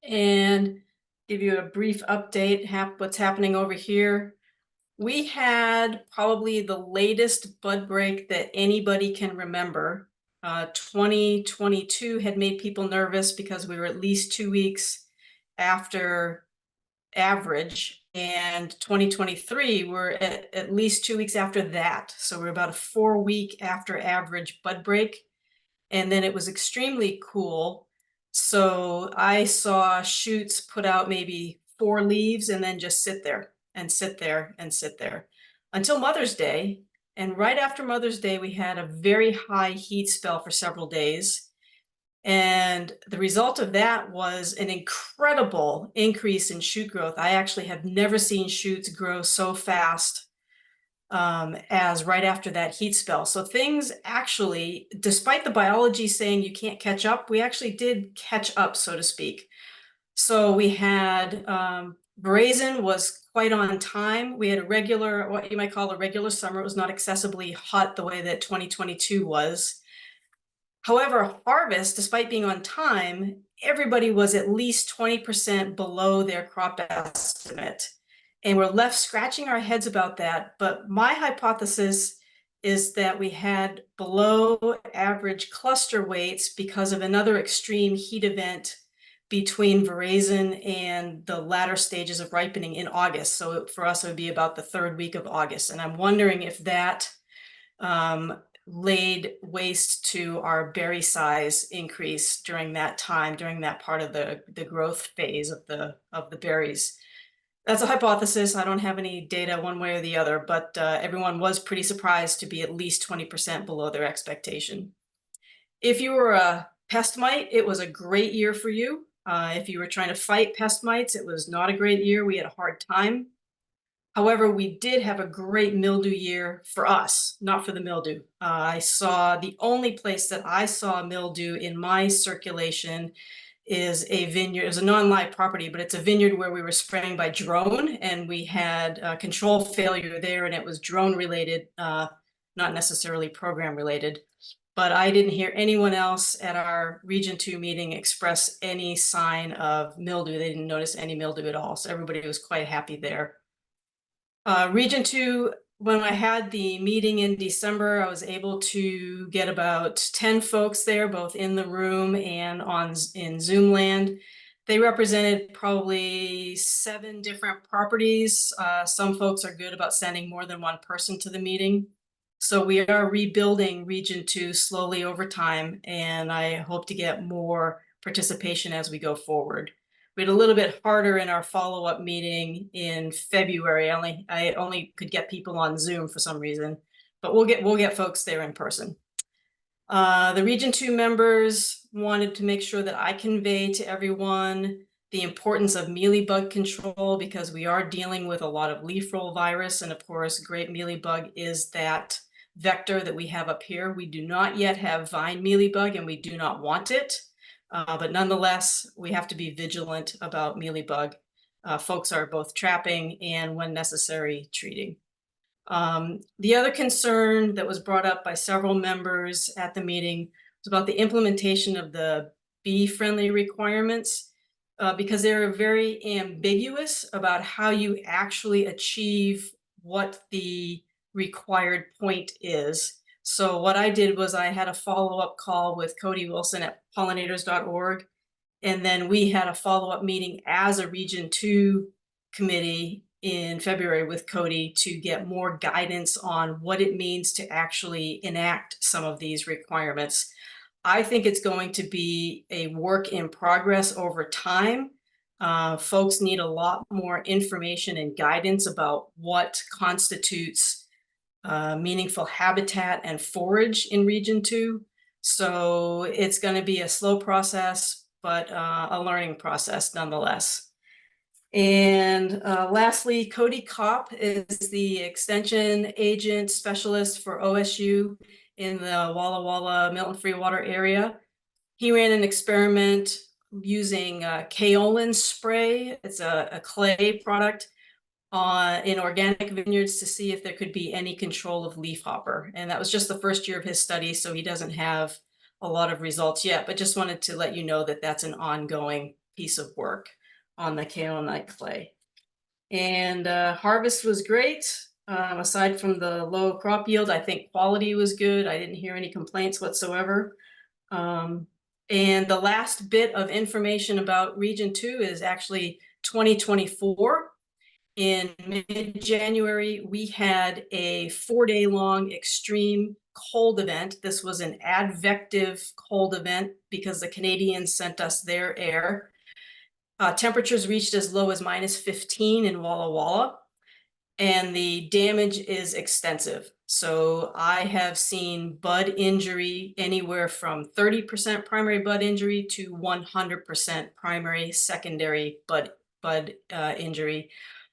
And give you a brief update, what's happening over here. We had probably the latest bud break that anybody can remember. 2022 had made people nervous because we were at least 2 weeks after average, and 2023 we're at least 2 weeks after that. So we're about a 4-week after average bud break. And then it was extremely cool. So I saw shoots put out maybe 4 leaves and then just sit there and sit there and sit there until Mother's Day. And right after Mother's Day, we had a very high heat spell for several days. And the result of that was an incredible increase in shoot growth. I actually have never seen shoots grow so fast as right after that heat spell. So things actually, despite the biology saying you can't catch up, we actually did catch up, so to speak. So we had Veraison was quite on time. We had a regular, what you might call a regular summer. It was not excessively hot the way that 2022 was. However, harvest, despite being on time, everybody was at least 20% below their crop estimate. And we're left scratching our heads about that. But my hypothesis is that we had below average cluster weights because of another extreme heat event between Veraison and the latter stages of ripening in August. So for us, it would be about the 3rd week of August. And I'm wondering if that laid waste to our berry size increase during that time, during that part of the growth phase of the berries. That's a hypothesis. I don't have any data one way or the other, but everyone was pretty surprised to be at least 20% below their expectation. If you were a pest mite, it was a great year for you. If you were trying to fight pest mites, it was not a great year. We had a hard time. However, we did have a great mildew year for us, not for the mildew. I saw the only place that I saw mildew in my circulation is a vineyard. It was a non-live property, but it's a vineyard where we were spraying by drone, and we had control failure there, and it was drone related, not necessarily program related. But I didn't hear anyone else at our Region 2 meeting express any sign of mildew. They didn't notice any mildew at all, so everybody was quite happy there. Region 2, when I had the meeting in December, I was able to get about 10 folks there, both in the room and in Zoom land. They represented probably 7 different properties. Some folks are good about sending more than one person to the meeting. So we are rebuilding Region 2 slowly over time, and I hope to get more participation as we go forward. We had a little bit harder in our follow-up meeting in February. I only could get people on Zoom for some reason, but we'll get folks there in person. The Region 2 members wanted to make sure that I convey to everyone the importance of mealybug control, because we are dealing with a lot of leaf roll virus, and of course, grape mealybug is that vector that we have up here. We do not yet have vine mealybug, and we do not want it. But nonetheless, we have to be vigilant about mealybug. Folks are both trapping and, when necessary, treating. The other concern that was brought up by several members at the meeting was about the implementation of the bee-friendly requirements, because they're very ambiguous about how you actually achieve what the required point is. So what I did was I had a follow-up call with Cody Wilson at pollinators.org, and then we had a follow-up meeting as a Region 2 committee in February with Cody to get more guidance on what it means to actually enact some of these requirements. I think it's going to be a work in progress over time. Folks need a lot more information and guidance about what constitutes meaningful habitat and forage in Region 2. So it's going to be a slow process, but a learning process nonetheless. And lastly, Cody Kopp is the extension agent specialist for OSU in the Walla Walla Milton Free Water area. He ran an experiment using kaolin spray. It's a clay product in organic vineyards to see if there could be any control of leafhopper. And that was just the first year of his study, so he doesn't have a lot of results yet, but just wanted to let you know that that's an ongoing piece of work on the kaolinite clay. And harvest was great. Aside from the low crop yield, I think quality was good. I didn't hear any complaints whatsoever. And the last bit of information about Region 2 is actually 2024. In mid-January, we had a 4-day-long extreme cold event. This was an advective cold event because the Canadians sent us their air. Temperatures reached as low as -15 in Walla Walla, and the damage is extensive. So I have seen bud injury anywhere from 30% primary bud injury to 100% primary secondary bud injury.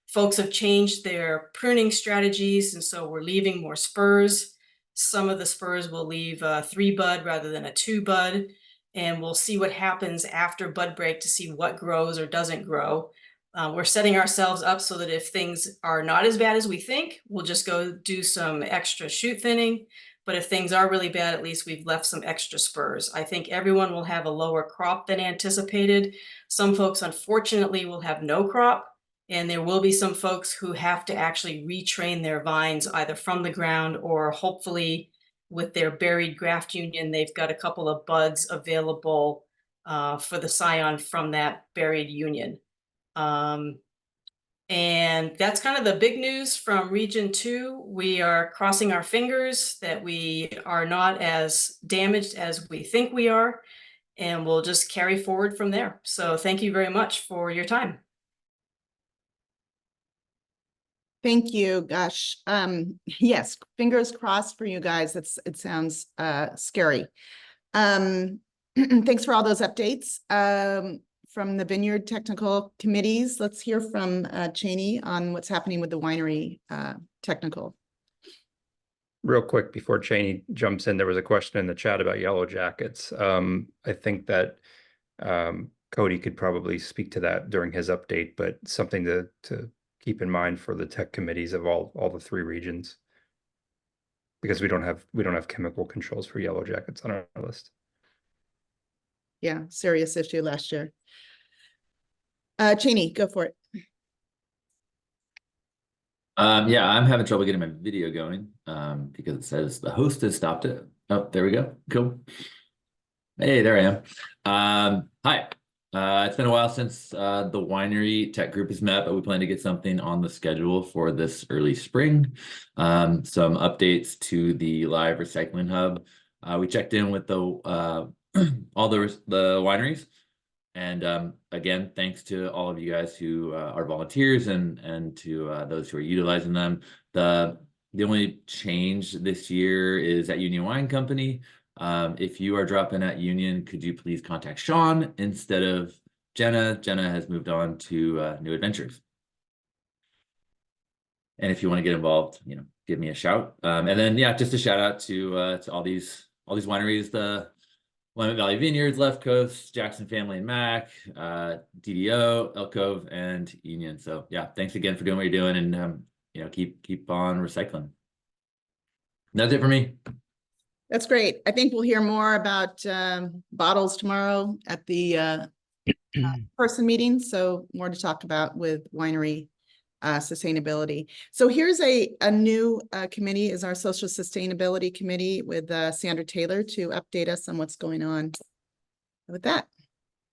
Folks have changed their pruning strategies, and so we're leaving more spurs. Some of the spurs will leave a 3-bud rather than a 2-bud, and we'll see what happens after bud break to see what grows or doesn't grow. We're setting ourselves up so that if things are not as bad as we think, we'll just go do some extra shoot thinning. But if things are really bad, at least we've left some extra spurs. I think everyone will have a lower crop than anticipated. Some folks, unfortunately, will have no crop. And there will be some folks who have to actually retrain their vines either from the ground or hopefully with their buried graft union, they've got a couple of buds available for the scion from that buried union. And that's kind of the big news from Region 2. We are crossing our fingers that we are not as damaged as we think we are, and we'll just carry forward from there. So thank you very much for your time. Thank you. Gosh, yes, fingers crossed for you guys. It sounds scary. Thanks for all those updates. From the Vineyard Technical Committees, let's hear from Cheney on what's happening with the winery technical. Real quick before Cheney jumps in, there was a question in the chat about Yellow Jackets. I think that Cody could probably speak to that during his update, but something to keep in mind for the tech committees of all the 3 regions, because we don't have chemical controls for Yellow Jackets on our list. Yeah, serious issue last year. Cheney, go for it. Yeah, I'm having trouble getting my video going because it says the host has stopped it. Oh, there we go. Cool. Hey, there I am. Hi. It's been a while since the winery tech group has met, but we plan to get something on the schedule for this early spring. Some updates to the live recycling hub. We checked in with the all the wineries. And again, thanks to all of you guys who are volunteers and to those who are utilizing them. The only change this year is at Union Wine Company. If you are dropping at Union, could you please contact Sean instead of Jenna? Jenna has moved on to new adventures. And if you want to get involved, give me a shout. And then, yeah, just a shout out to all these wineries, the Willamette Valley Vineyards, Left Coast, Jackson Family and Mac, DDO, Elk Cove, and Union. So yeah, thanks again for doing what you're doing, and keep on recycling. That's it for me. That's great. I think we'll hear more about bottles tomorrow at the person meeting. So more to talk about with winery sustainability. So here's a new committee, is our Social Sustainability Committee with Sandra Taylor to update us on what's going on. With that,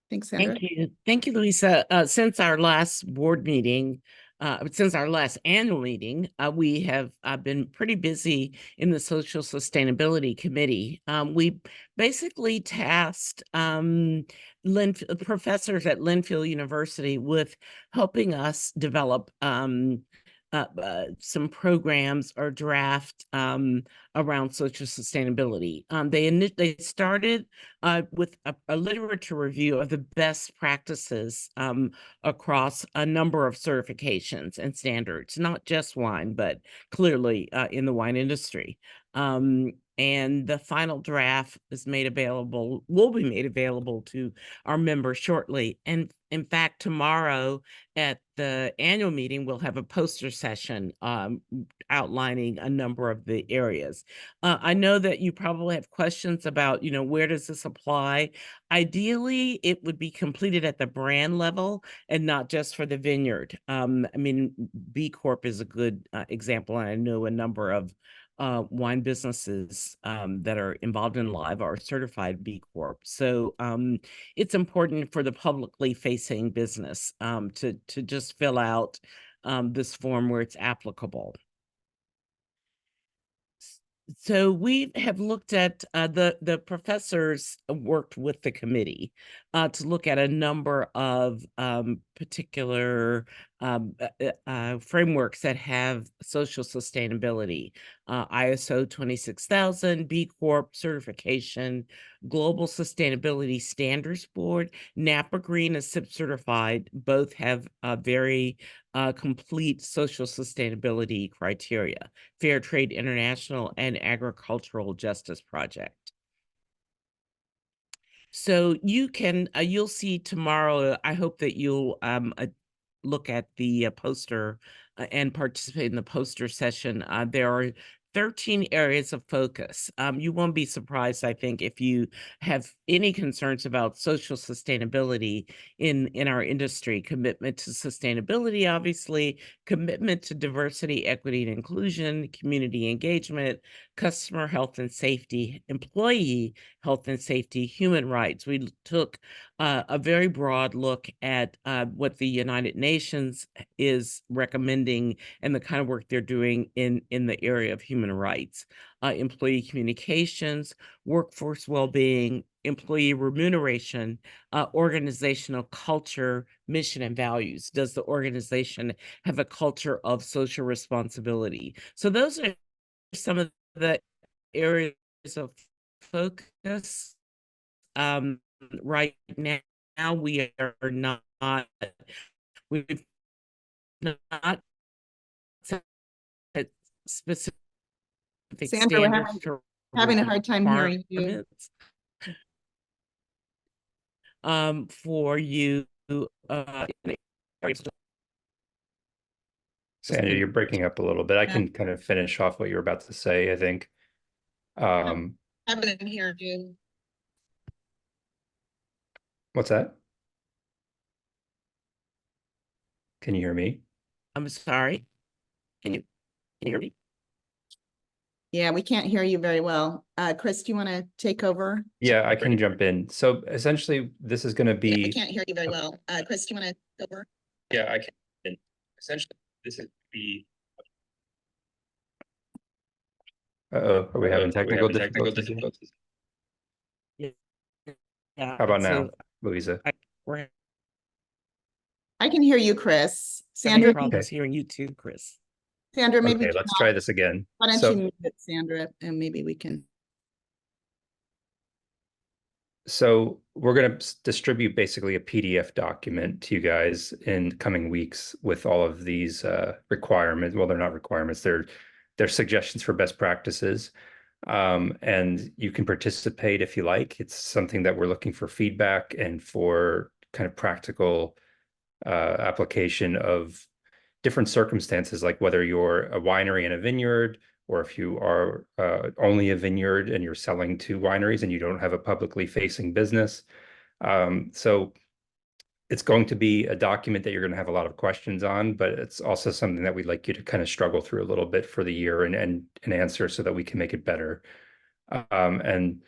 thanks, Sandra. Thank you, Louisa. Since our last board meeting, since our last annual meeting, we have been pretty busy in the Social Sustainability Committee. We basically tasked professors at Linfield University with helping us develop some programs or draft around social sustainability. They started with a literature review of the best practices across a number of certifications and standards, not just wine, but clearly in the wine industry. And the final draft is will be made available to our members shortly. And in fact, tomorrow at the annual meeting, we'll have a poster session outlining a number of the areas. I know that you probably have questions about, where does this apply? Ideally, it would be completed at the brand level and not just for the vineyard. B Corp is a good example, and I know a number of wine businesses that are involved in Live are certified B Corp. So it's important for the publicly facing business to just fill out this form where it's applicable. So we have looked at the professors worked with the committee to look at a number of particular frameworks that have social sustainability, ISO 26000, B Corp certification, Global Sustainability Standards Board, Napa Green is SIP certified. Both have very complete social sustainability criteria, Fair Trade International and Agricultural Justice Project. So you'll see tomorrow, I hope that you'll look at the poster and participate in the poster session. There are 13 areas of focus. You won't be surprised, I think, if you have any concerns about social sustainability in our industry. Commitment to sustainability, obviously, commitment to diversity, equity, and inclusion, community engagement, customer health and safety, employee health and safety, human rights. We took a very broad look at what the United Nations is recommending and the kind of work they're doing in the area of human rights, employee communications, workforce well-being, employee remuneration, organizational culture, mission, and values. Does the organization have a culture of social responsibility? So those are some of the areas of focus. Right now we are not, we've not set specific Sandra, we're standards or having a hard time hearing you. requirements, for you Sandra, you're breaking up a little bit. I Yeah. can kind of finish off what you were about to say, I think. Haven't heard you. What's that? Can you hear me? I'm sorry. Can you hear me? Yeah, we can't hear you very well. Chris, do you want to take over? Yeah, I can jump in. So essentially, this is going to Yeah, we be, can't hear you very well. Chris, do you want to take over? yeah, I can. Essentially, this is be. Uh-oh, are we having technical difficulties? Yeah. How about now, So Louisa? we're I can hear you, Chris. having Sandra, problems hearing you too, Chris. Sandra, maybe. Okay, let's try this again. Why don't So- you mute it, Sandra, and maybe we can. So we're going to distribute basically a PDF document to you guys in coming weeks with all of these requirements. Well, they're not requirements. They're suggestions for best practices. And you can participate if you like. It's something that we're looking for feedback and for kind of practical application of different circumstances, like whether you're a winery and a vineyard, or if you are only a vineyard and you're selling to wineries and you don't have a publicly facing business. So it's going to be a document that you're going to have a lot of questions on, but it's also something that we'd like you to kind of struggle through a little bit for the year and answer so that we can make it better. And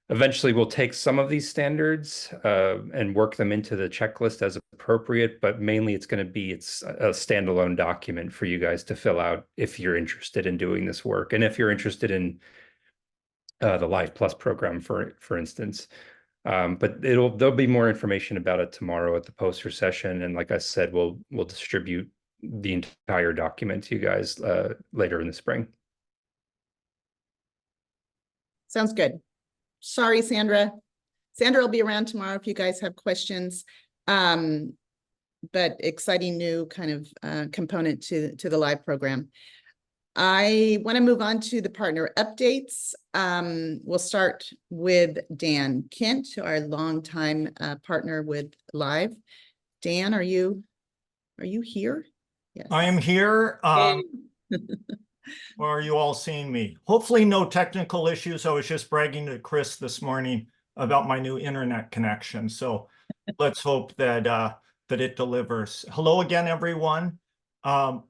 eventually we'll take some of these standards and work them into the checklist as appropriate, but mainly it's going to be a standalone document for you guys to fill out if you're interested in doing this work. And if you're interested in the Live Plus program, for instance. But there'll be more information about it tomorrow at the poster session. And like I said, we'll distribute the entire document to you guys later in the spring. Sounds good. Sorry, Sandra. Sandra will be around tomorrow if you guys have questions. But exciting new kind of component to the live program. I want to move on to the partner updates. We'll start with Dan Kent, our longtime partner with Live. Dan, are you here? Yes. I am here. Or are you all seeing me? Hopefully no technical issues. I was just bragging to Chris this morning about my new internet connection. So let's hope that that it delivers. Hello again, everyone.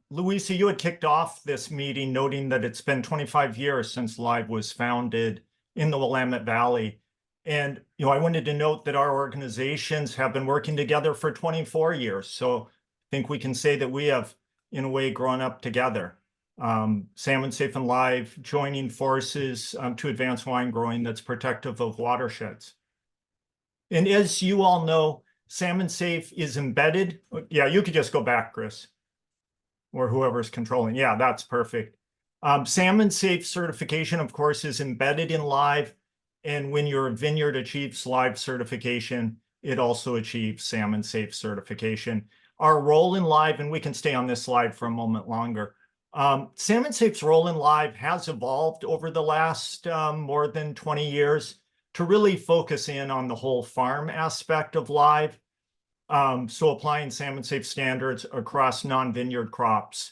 Louisa, you had kicked off this meeting noting that it's been 25 years since Live was founded in the Willamette Valley. And, you know, I wanted to note that our organizations have been working together for 24 years. So I think we can say that we have, in a way, grown up together. Salmon Safe and Live joining forces to advance wine growing that's protective of watersheds. And as you all know, Salmon Safe is embedded. Yeah, you could just go back, Chris, or whoever's controlling. Yeah, that's perfect. Salmon Safe certification, of course, is embedded in Live. And when your vineyard achieves Live certification, it also achieves Salmon Safe certification. Our role in Live, and we can stay on this slide for a moment longer. Salmon Safe's role in Live has evolved over the last more than 20 years to really focus in on the whole farm aspect of Live. So applying Salmon Safe standards across non-vineyard crops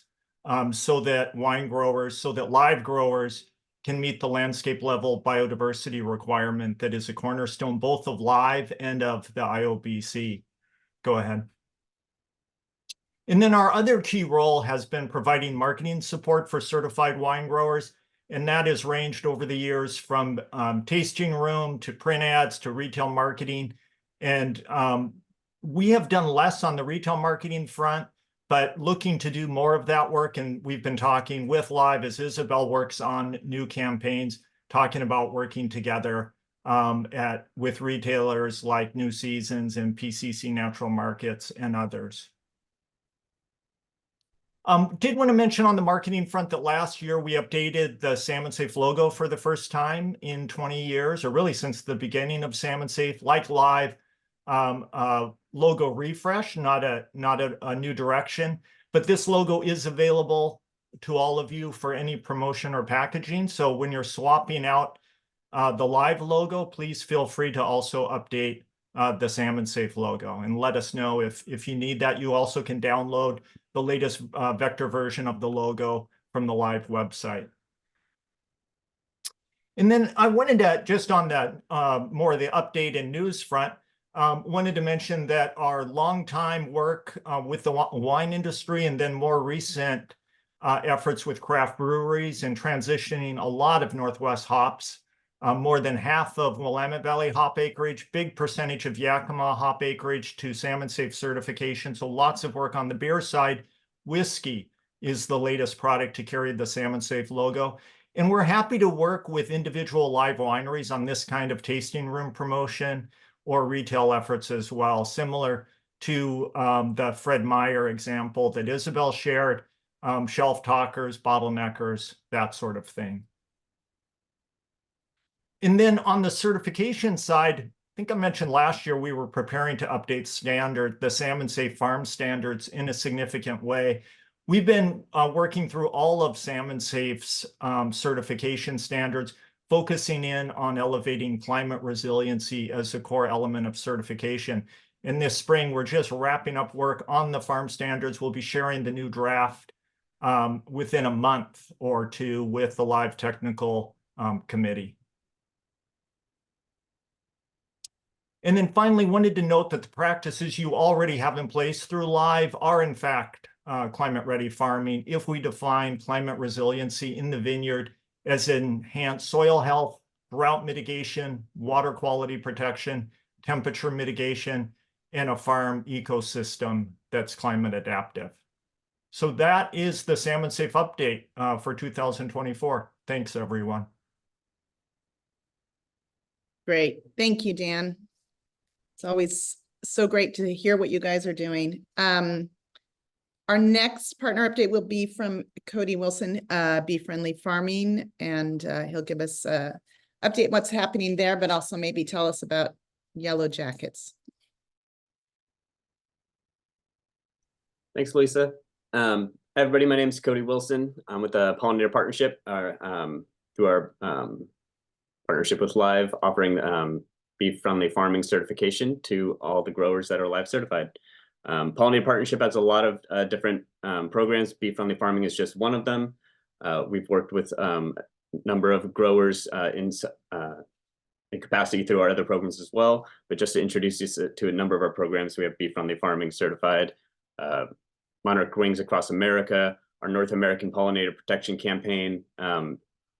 so that live growers can meet the landscape level biodiversity requirement that is a cornerstone both of Live and of the IOBC. Go ahead. And then our other key role has been providing marketing support for certified wine growers. And that has ranged over the years from tasting room to print ads to retail marketing. And we have done less on the retail marketing front, but looking to do more of that work. And we've been talking with Live as Isabel works on new campaigns, talking about working together with retailers like New Seasons and PCC Natural Markets and others. Did want to mention on the marketing front that last year we updated the Salmon Safe logo for the first time in 20 years, or really since the beginning of Salmon Safe, like Live, logo refresh, not a new direction. But this logo is available to all of you for any promotion or packaging. So when you're swapping out the Live logo, please feel free to also update the Salmon Safe logo and let us know if you need that. You also can download the latest vector version of the logo from the Live website. And then I wanted to, just on the more of the update and news front, wanted to mention that our longtime work with the wine industry and then more recent efforts with craft breweries and transitioning a lot of Northwest hops, more than half of Willamette Valley hop acreage, big percentage of Yakima hop acreage to Salmon Safe certification. So lots of work on the beer side. Whiskey is the latest product to carry the Salmon Safe logo. And we're happy to work with individual Live wineries on this kind of tasting room promotion or retail efforts as well, similar to the Fred Meyer example that Isabel shared, shelf talkers, bottleneckers, that sort of thing. And then on the certification side, I think I mentioned last year we were preparing to update the Salmon Safe farm standards in a significant way. We've been working through all of Salmon Safe's certification standards, focusing in on elevating climate resiliency as a core element of certification. In this spring, we're just wrapping up work on the farm standards. We'll be sharing the new draft within a month or two with the Live Technical Committee. And then finally, wanted to note that the practices you already have in place through Live are in fact climate-ready farming if we define climate resiliency in the vineyard as enhanced soil health, drought mitigation, water quality protection, temperature mitigation, and a farm ecosystem that's climate adaptive. So that is the Salmon Safe update for 2024. Thanks, everyone. Great. Thank you, Dan. It's always so great to hear what you guys are doing. Our next partner update will be from Cody Wilson, Bee Friendly Farming, and he'll give us an update what's happening there, but also maybe tell us about Yellow Jackets. Thanks, Lisa. Everybody, my name is Cody Wilson. I'm with the Pollinator Partnership, through our partnership with Live, offering Bee Friendly Farming certification to all the growers that are Live certified. Pollinator Partnership has a lot of different programs. Bee Friendly Farming is just one of them. We've worked with a number of growers in capacity through our other programs as well. But just to introduce you to a number of our programs, we have Bee Friendly Farming certified, Monarch Wings Across America, our North American Pollinator Protection Campaign,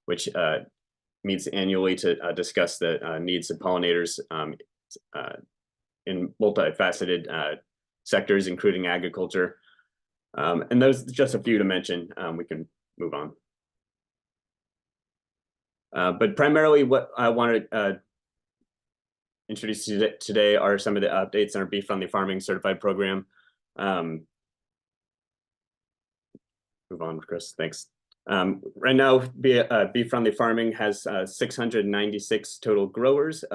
which meets annually to discuss the needs of pollinators in multifaceted sectors, including agriculture. And those are just a few to mention. We can move on. But primarily what I want to introduce to you today are some of the updates in our Bee Friendly Farming certified program. Move on, Chris, thanks. Right now, Bee Friendly Farming has 696 total growers.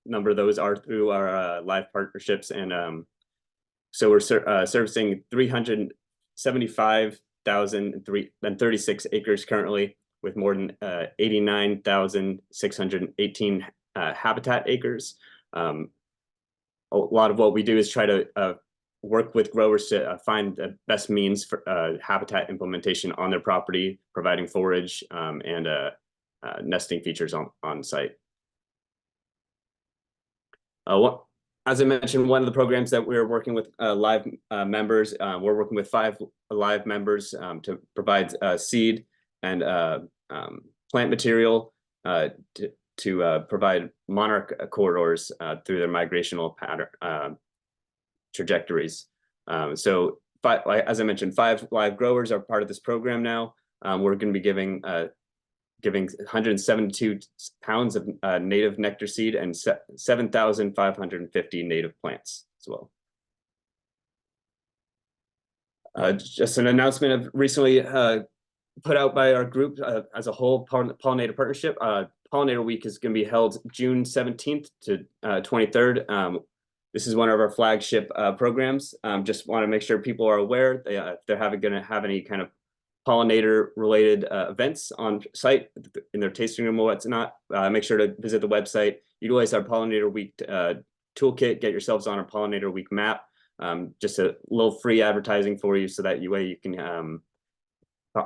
Number of those are through our Live partnerships, and so we're servicing 375,036 acres currently, with more than 89,618 habitat acres. A lot of what we do is try to work with growers to find the best means for habitat implementation on their property, providing forage and nesting features on site. As I mentioned, one of the programs that we're working with Live members, we're working with 5 Live members to provide seed and plant material to provide monarch corridors through their migrational pattern trajectories. So as I mentioned, 5 live growers are part of this program now. We're going to be giving 172 pounds of native nectar seed and 7,550 native plants as well. Just an announcement of recently put out by our group as a whole, Pollinator Partnership. Pollinator Week is going to be held June 17th to 23rd. This is one of our flagship programs. Just want to make sure people are aware if they're going to have any kind of pollinator related events on site in their tasting room or what's not, make sure to visit the website, utilize our Pollinator Week toolkit, get yourselves on our Pollinator Week map. Just a little free advertising for you so that you can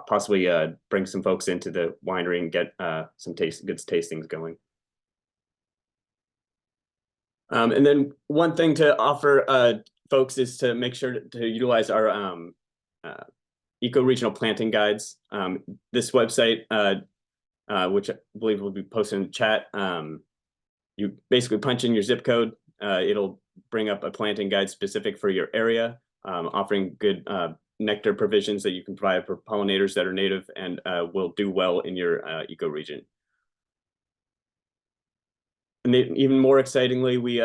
possibly bring some folks into the winery and get some good tastings going. And then one thing to offer folks is to make sure to utilize our eco-regional planting guides. This website, which I believe will be posted in the chat, you basically punch in your zip code. It'll bring up a planting guide specific for your area, offering good nectar provisions that you can provide for pollinators that are native and will do well in your eco-region. And even more excitingly, we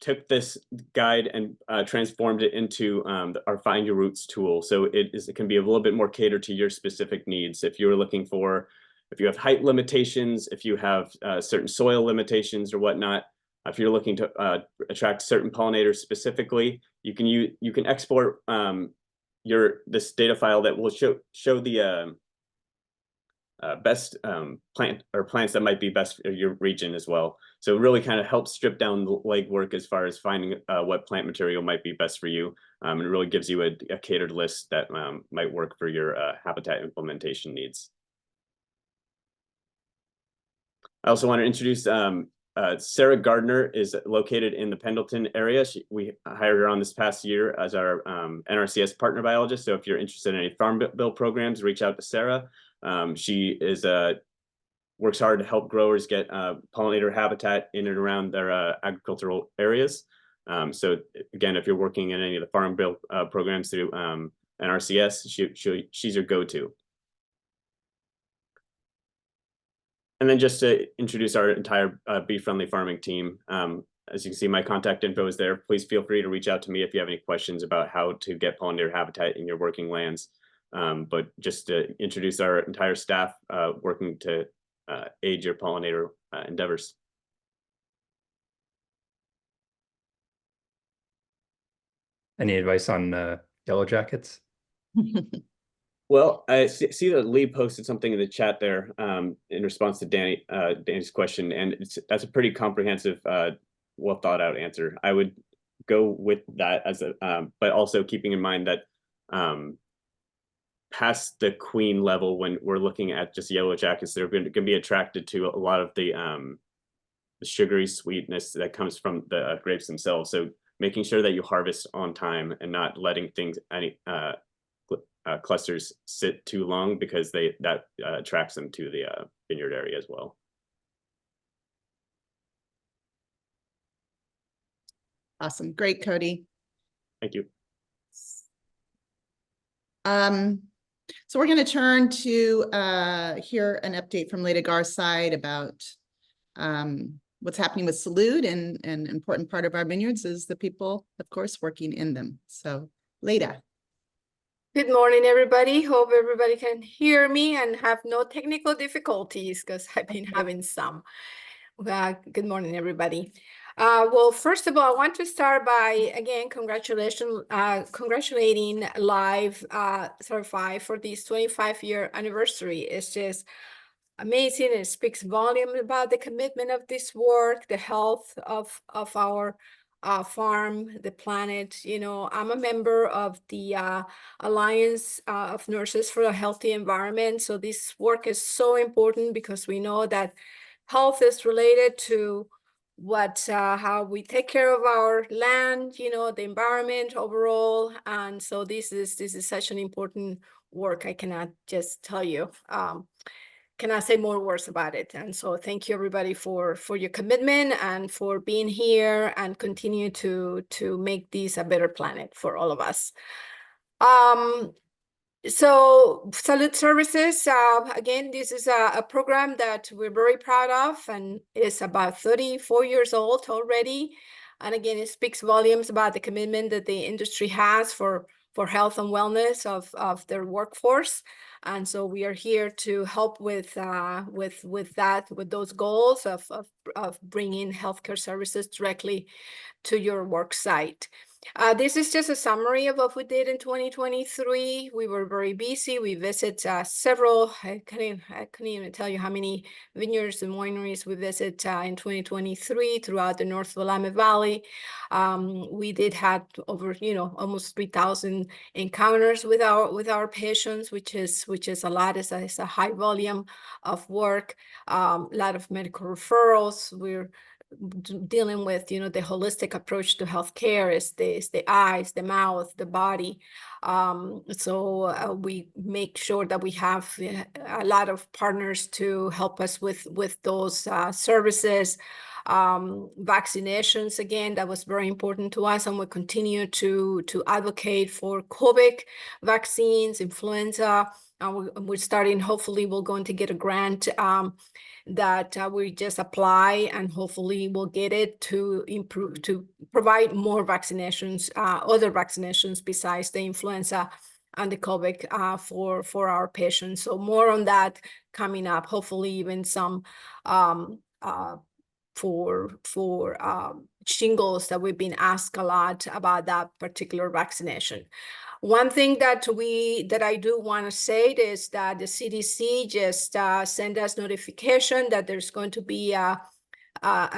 took this guide and transformed it into our Find Your Roots tool. So it can be a little bit more catered to your specific needs. If you're looking for, if you have height limitations, if you have certain soil limitations or whatnot, if you're looking to attract certain pollinators specifically, you can export this data file that will show the best plants that might be best for your region as well. So it really kind of helps strip down the legwork as far as finding what plant material might be best for you. And it really gives you a catered list that might work for your habitat implementation needs. I also want to introduce Sarah Gardner is located in the Pendleton area. We hired her on this past year as our NRCS partner biologist. So if you're interested in any Farm Bill programs, reach out to Sarah. She works hard to help growers get pollinator habitat in and around their agricultural areas. So again, if you're working in any of the Farm Bill programs through NRCS, she's your go-to. And then just to introduce our entire Bee Friendly Farming team. As you can see, my contact info is there. Please feel free to reach out to me if you have any questions about how to get pollinator habitat in your working lands. But just to introduce our entire staff working to aid your pollinator endeavors. Any advice on yellow jackets? Well, I see that Lee posted something in the chat there in response to Danny's question, and that's a pretty comprehensive, well thought out answer. I would go with that as but also keeping in mind that past the queen level, when we're looking at just yellow jackets, they're going to be attracted to a lot of the sugary sweetness that comes from the grapes themselves. So making sure that you harvest on time and not letting clusters sit too long, because that attracts them to the vineyard area as well. Awesome. Great, Cody. Thank you. So we're going to turn to hear an update from Leda Garside about what's happening with Salud, and an important part of our vineyards is the people, of course, working in them. So Leda. Good morning, everybody. Hope everybody can hear me and have no technical difficulties, because I've been having some. Good morning, everybody. Well, first of all, I want to start by, again, congratulating Live Certified for this 25-year anniversary. It's just amazing. It speaks volume about the commitment of this work, the health of our farm, the planet. You know, I'm a member of the Alliance of Nurses for a Healthy Environment. So this work is so important, because we know that health is related to how we take care of our land, you know, the environment overall. And so this is such an important work. I cannot just tell you. cannot say more words about it. And so thank you everybody for your commitment and for being here and continue to make this a better planet for all of us. So Salute Services, again, this is a program that we're very proud of, and it's about 34 years old already. And again, it speaks volumes about the commitment that the industry has for health and wellness of their workforce. And so we are here to help with those goals of bringing healthcare services directly to your work site. This is just a summary of what we did in 2023. We were very busy. We visited several, I couldn't even tell you how many vineyards and wineries we visited in 2023 throughout the North Willamette Valley. We did have over, almost 3,000 encounters with our patients, which is a lot. It's a high volume of work, a lot of medical referrals. We're dealing with, the holistic approach to healthcare is the eyes, the mouth, the body. So we make sure that we have a lot of partners to help us with those services. Vaccinations, again, that was very important to us, and we continue to advocate for COVID vaccines, influenza. We're starting, hopefully we're going to get a grant that we just apply, and hopefully we'll get it to provide more vaccinations, other vaccinations besides the influenza and the COVID for our patients. So more on that coming up, hopefully even some for shingles, that we've been asked a lot about that particular vaccination. One thing that I do want to say is that the CDC just sent us notification that there's going to be a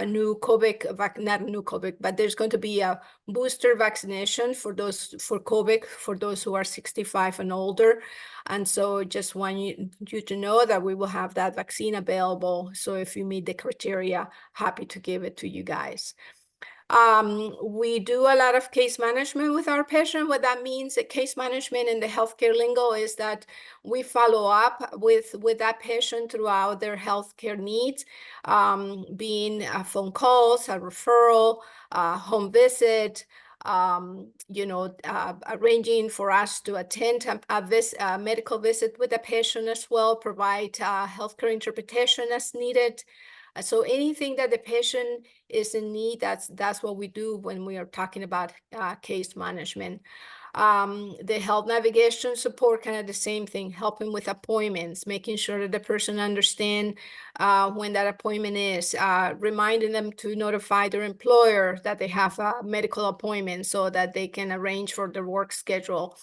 new COVID, not a new COVID, but there's going to be a booster vaccination for COVID for those who are 65 and older. And so just want you to know that we will have that vaccine available. So if you meet the criteria, happy to give it to you guys. We do a lot of case management with our patient. What that means, case management in the healthcare lingo, is that we follow up with that patient throughout their healthcare needs, being phone calls, a referral, home visit, arranging for us to attend a medical visit with the patient as well, provide healthcare interpretation as needed. So anything that the patient is in need, that's what we do when we are talking about case management. The health navigation support, kind of the same thing, helping with appointments, making sure that the person understand when that appointment is, reminding them to notify their employer that they have a medical appointment so that they can arrange for their work schedule.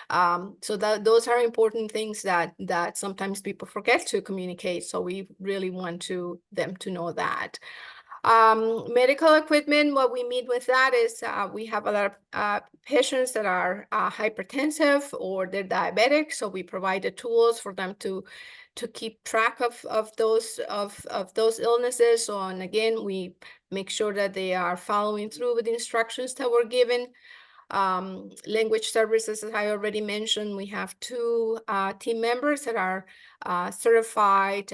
So those are important things that sometimes people forget to communicate. So we really want them to know that. Medical equipment, what we mean with that is we have a lot of patients that are hypertensive or they're diabetic. So we provide the tools for them to keep track of those illnesses. So, and again, we make sure that they are following through with the instructions that were given. Language services, as I already mentioned, we have 2 team members that are certified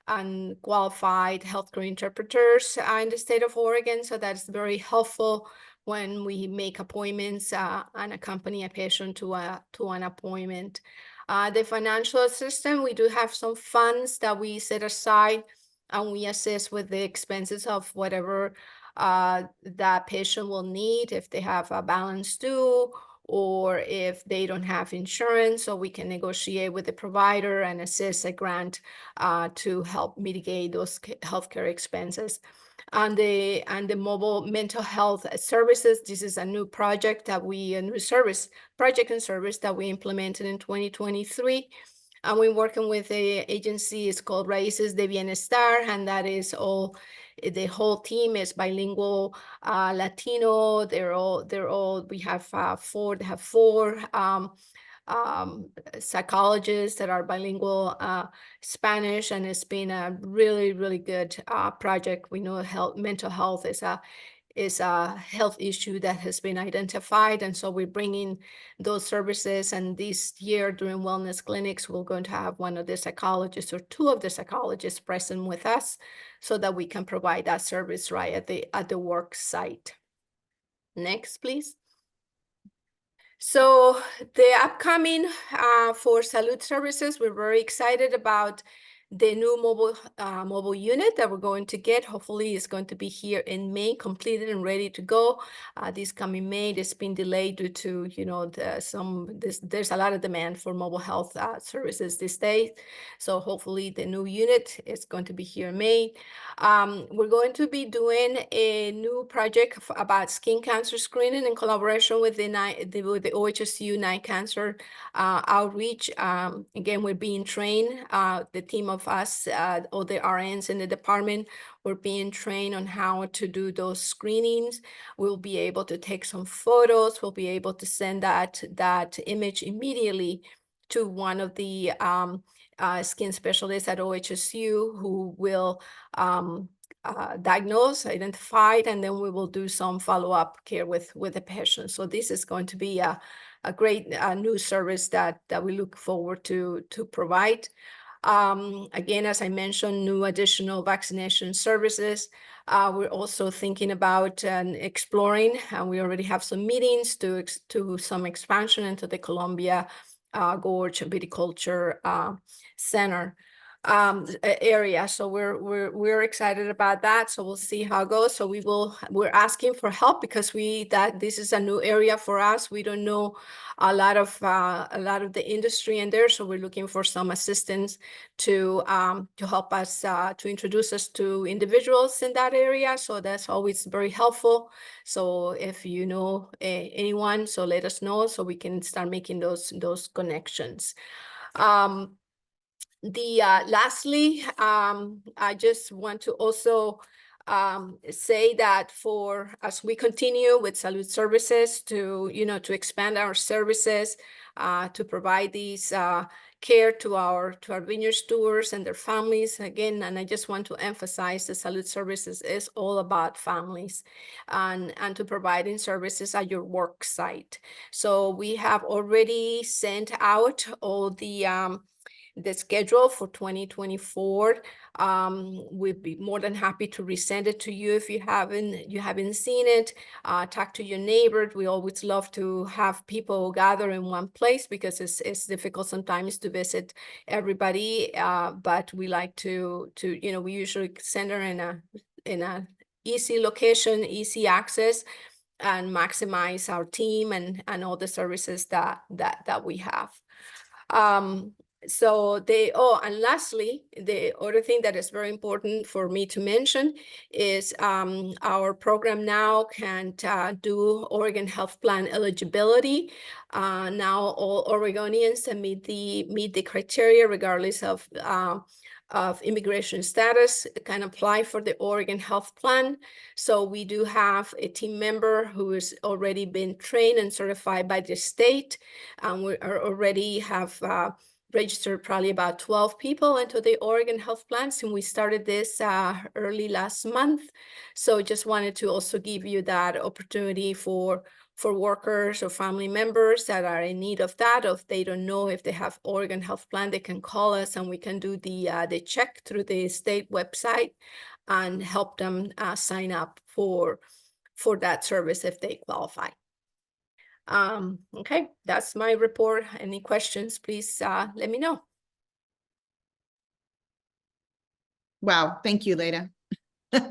and qualified healthcare interpreters in the state of Oregon. So that's very helpful when we make appointments and accompany a patient to an appointment. The financial assistance, we do have some funds that we set aside, and we assist with the expenses of whatever that patient will need, if they have a balance due or if they don't have insurance. So we can negotiate with the provider and assist a grant to help mitigate those healthcare expenses. And the mobile mental health services, this is a new project that project and service that we implemented in 2023. And we're working with an agency, it's called Raíces de Bienestar, and that is the whole team is bilingual, Latino. We have 4. They have 4 psychologists that are bilingual Spanish, and it's been a really, really good project. We know mental health is is a health issue that has been identified. And so we're bringing those services. And this year during wellness clinics, we're going to have one of the psychologists or two of the psychologists present with us so that we can provide that service right at the work site. Next, please. So the upcoming for Salud Services, we're very excited about the new mobile unit that we're going to get. Hopefully it's going to be here in May, completed and ready to go. This coming May, it's been delayed due to, you know, there's a lot of demand for mobile health services these days. So hopefully the new unit is going to be here in May. We're going to be doing a new project about skin cancer screening in collaboration with the OHSU Night Cancer outreach. Again, we're being trained, the team of us, all the RNs in the department, we're being trained on how to do those screenings. We'll be able to take some photos. We'll be able to send that image immediately to one of the skin specialists at OHSU who will diagnose, identify it, and then we will do some follow-up care with the patient. So this is going to be a great new service that we look forward to provide. Again, as I mentioned, new additional vaccination services. We're also thinking about and exploring, and we already have some meetings to some expansion into the Columbia Gorge Viticulture Center area. So we're excited about that. So we'll see how it goes. So we're asking for help because this is a new area for us. We don't know a lot of the industry in there. So we're looking for some assistance to help us to introduce us to individuals in that area. So that's always very helpful. So if you know anyone, so let us know so we can start making those connections. Lastly, I just want to also say that as we continue with Salud Services to expand our services, to provide these care to our vineyard stewards and their families again. And I just want to emphasize the Salud Services is all about families and to providing services at your work site. So we have already sent out all the schedule for 2024. We'd be more than happy to resend it to you if you haven't seen it. Talk to your neighbor. We always love to have people gather in one place because it's difficult sometimes to visit everybody. But we like to we usually send her in a easy location, easy access, and maximize our team and all the services that we have. And lastly, the other thing that is very important for me to mention is our program now can do Oregon Health Plan eligibility. Now all Oregonians that meet the criteria regardless of immigration status can apply for the Oregon Health Plan. So we do have a team member who has already been trained and certified by the state, and we already have registered probably about 12 people into the Oregon Health Plans, and we started this early last month. So just wanted to also give you that opportunity for workers or family members that are in need of that. If they don't know if they have Oregon Health Plan, they can call us and we can do the check through the state website and help them sign up for that service if they qualify. Okay, that's my report. Any questions, please let me know. Wow, thank you, Leda.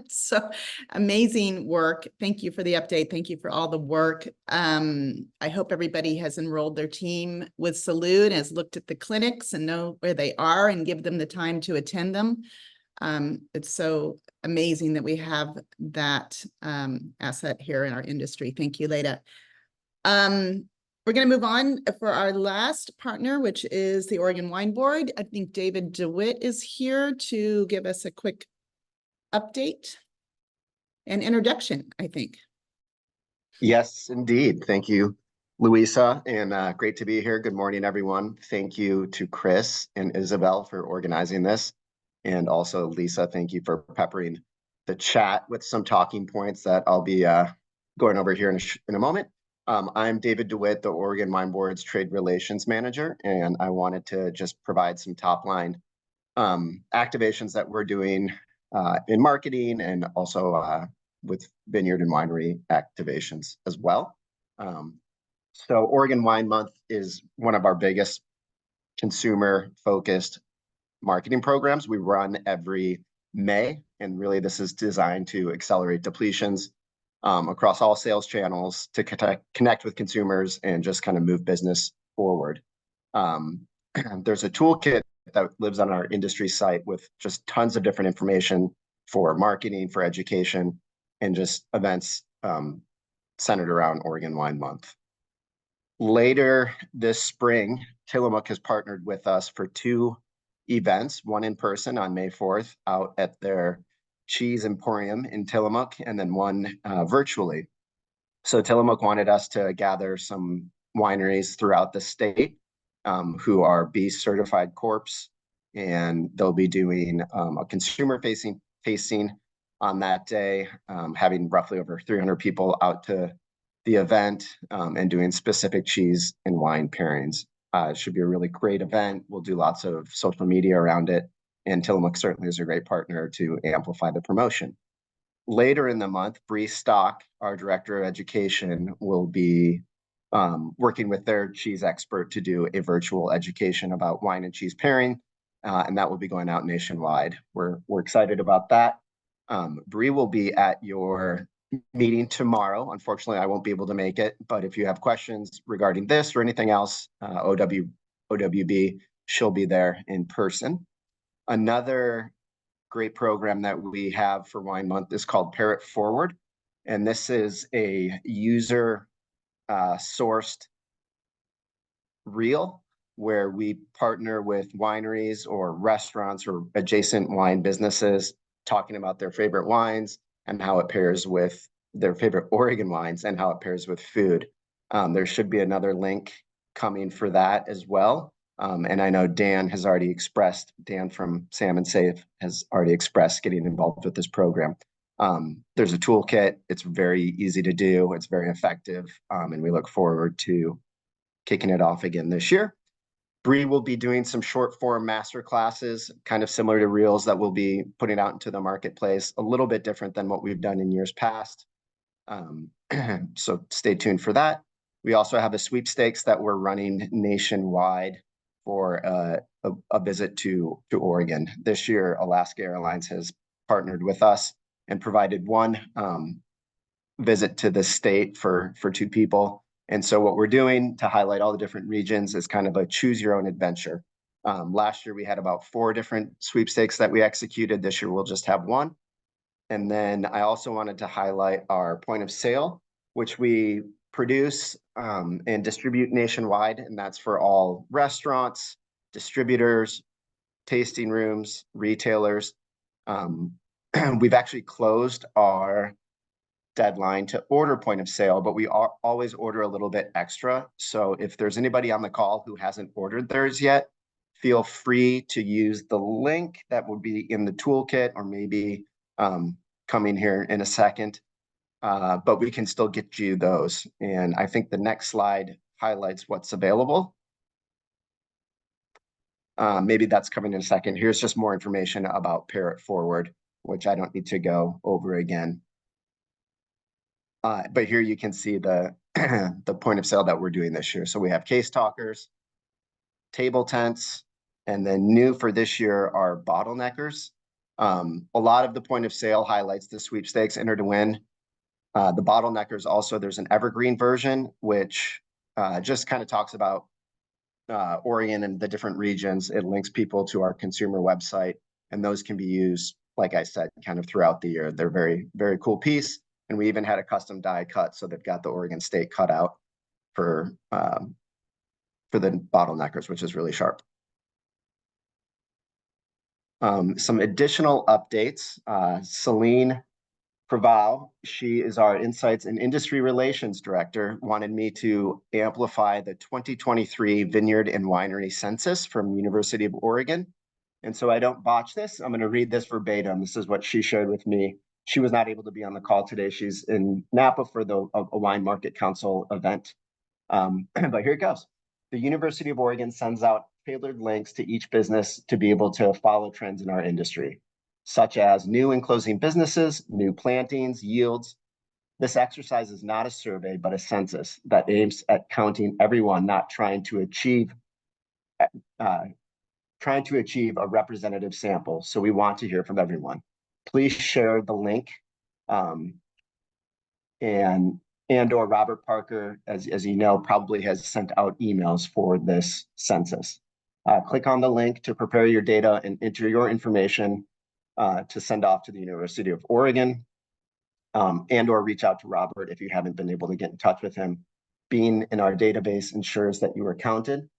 So amazing work. Thank you for the update. Thank you for all the work. I hope everybody has enrolled their team with Salud, has looked at the clinics and know where they are and give them the time to attend them. It's so amazing that we have that asset here in our industry. Thank you, Leda. We're going to move on for our last partner, which is the Oregon Wine Board. I think David DeWitt is here to give us a quick update and introduction, I think. Yes, indeed. Thank you, Luisa, and great to be here. Good morning, everyone. Thank you to Chris and Isabel for organizing this. And also, Lisa, thank you for peppering the chat with some talking points that I'll be going over here in a moment. I'm David DeWitt, the Oregon Wine Board's Trade Relations Manager, and I wanted to just provide some top line activations that we're doing in marketing and also with vineyard and winery activations as well. So Oregon Wine Month is one of our biggest consumer-focused marketing programs. We run every May, and really this is designed to accelerate depletions across all sales channels to connect with consumers and just kind of move business forward. There's a toolkit that lives on our industry site with just tons of different information for marketing, for education, and just events centered around Oregon Wine Month. Later this spring, Tillamook has partnered with us for 2 events, one in person on May 4th out at their Cheese Emporium in Tillamook, and then one virtually. So Tillamook wanted us to gather some wineries throughout the state who are BEAST certified corps, and they'll be doing a consumer facing on that day, having roughly over 300 people out to the event and doing specific cheese and wine pairings. It should be a really great event. We'll do lots of social media around it, and Tillamook certainly is a great partner to amplify the promotion. Later in the month, Bree Stock, our Director of Education, will be working with their cheese expert to do a virtual education about wine and cheese pairing, and that will be going out nationwide. We're excited about that. Bree will be at your meeting tomorrow. Unfortunately, I won't be able to make it, but if you have questions regarding this or anything else, OWB, she'll be there in person. Another great program that we have for Wine Month is called Pair It Forward, and this is a user sourced reel where we partner with wineries or restaurants or adjacent wine businesses talking about their favorite wines and how it pairs with their favorite Oregon wines and how it pairs with food. There should be another link coming for that as well. And I know Dan from Salmon Safe has already expressed getting involved with this program. There's a toolkit. It's very easy to do. It's very effective. And we look forward to kicking it off again this year. Bree will be doing some short form master classes, kind of similar to reels that we'll be putting out into the marketplace, a little bit different than what we've done in years past. So stay tuned for that. We also have a sweepstakes that we're running nationwide for a visit to Oregon. This year, Alaska Airlines has partnered with us and provided one visit to the state for 2 people. And so what we're doing to highlight all the different regions is kind of a choose your own adventure. Last year, we had about 4 different sweepstakes that we executed. This year, we'll just have 1. And then I also wanted to highlight our point of sale, which we produce and distribute nationwide. And that's for all restaurants, distributors, tasting rooms, retailers. We've actually closed our deadline to order point of sale, but we always order a little bit extra. So if there's anybody on the call who hasn't ordered theirs yet, feel free to use the link that would be in the toolkit or maybe coming here in a second. But we can still get you those. And I think the next slide highlights what's available. Maybe that's coming in a second. Here's just more information about Pair It Forward, which I don't need to go over again. But here you can see the point of sale that we're doing this year. So we have case talkers, table tents, and then new for this year are bottleneckers. A lot of the point of sale highlights the sweepstakes, enter to win. The bottleneckers also, there's an evergreen version, which just kind of talks about Oregon and the different regions. It links people to our consumer website, and those can be used, like I said, kind of throughout the year. They're very, very cool piece. And we even had a custom die cut, so they've got the Oregon State cut out for the bottleneckers, which is really sharp. Some additional updates. Celine Preval, she is our Insights and Industry Relations Director, wanted me to amplify the 2023 Vineyard and Winery Census from University of Oregon. And so I don't botch this. I'm going to read this verbatim. This is what she shared with me She was not able to be on the call today. She's in Napa for a Wine Market Council event. But here it goes. The University of Oregon sends out tailored links to each business to be able to follow trends in our industry, such as new and closing businesses, new plantings, yields. This exercise is not a survey, but a census that aims at counting everyone, not trying to achieve a representative sample. So we want to hear from everyone. Please share the link. And/or Robert Parker, as you know, probably has sent out emails for this census. Click on the link to prepare your data and enter your information to send off to the University of Oregon, and/or reach out to Robert if you haven't been able to get in touch with him. Being in our database ensures that you are counted.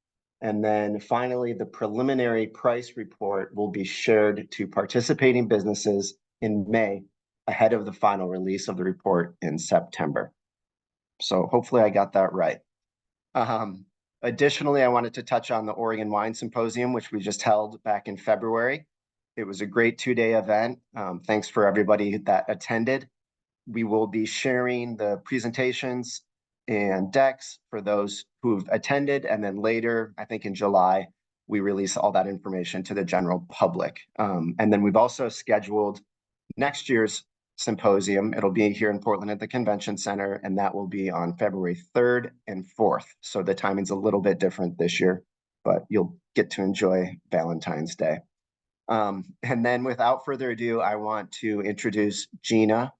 And then finally, the preliminary price report will be shared to participating businesses in May, ahead of the final release of the report in September. So hopefully I got that right. Additionally, I wanted to touch on the Oregon Wine Symposium, which we just held back in February. It was a great 2-day event. Thanks for everybody that attended. We will be sharing the presentations and decks for those who've attended, and then later, I think in July, we release all that information to the general public. And then we've also scheduled next year's symposium. It'll be here in Portland at the Convention Center, and that will be on February 3rd and 4th. So the timing's a little bit different this year, but you'll get to enjoy Valentine's Day. And then without further ado, I want to introduce Gina.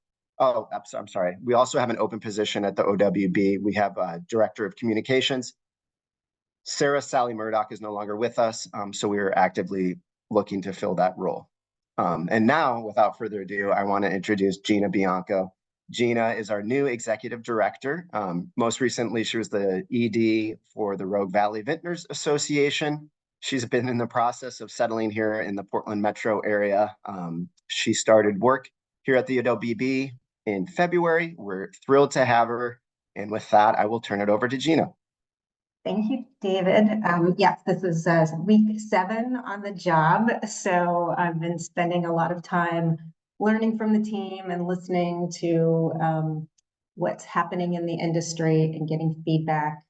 Oh, I'm sorry. We also have an open position at the OWB. We have a Director of Communications. Sarah Sally Murdoch is no longer with us, so we are actively looking to fill that role. And now, without further ado, I want to introduce Gina Bianco. Gina is our new Executive Director. Most recently, she was the ED for the Rogue Valley Vintners Association. She's been in the process of settling here in the Portland metro area. She started work here at the OWB in February. We're thrilled to have her. And with that, I will turn it over to Gina. Thank you, David. Yes, this is week 7 on the job. So I've been spending a lot of time learning from the team and listening to what's happening in the industry and getting feedback.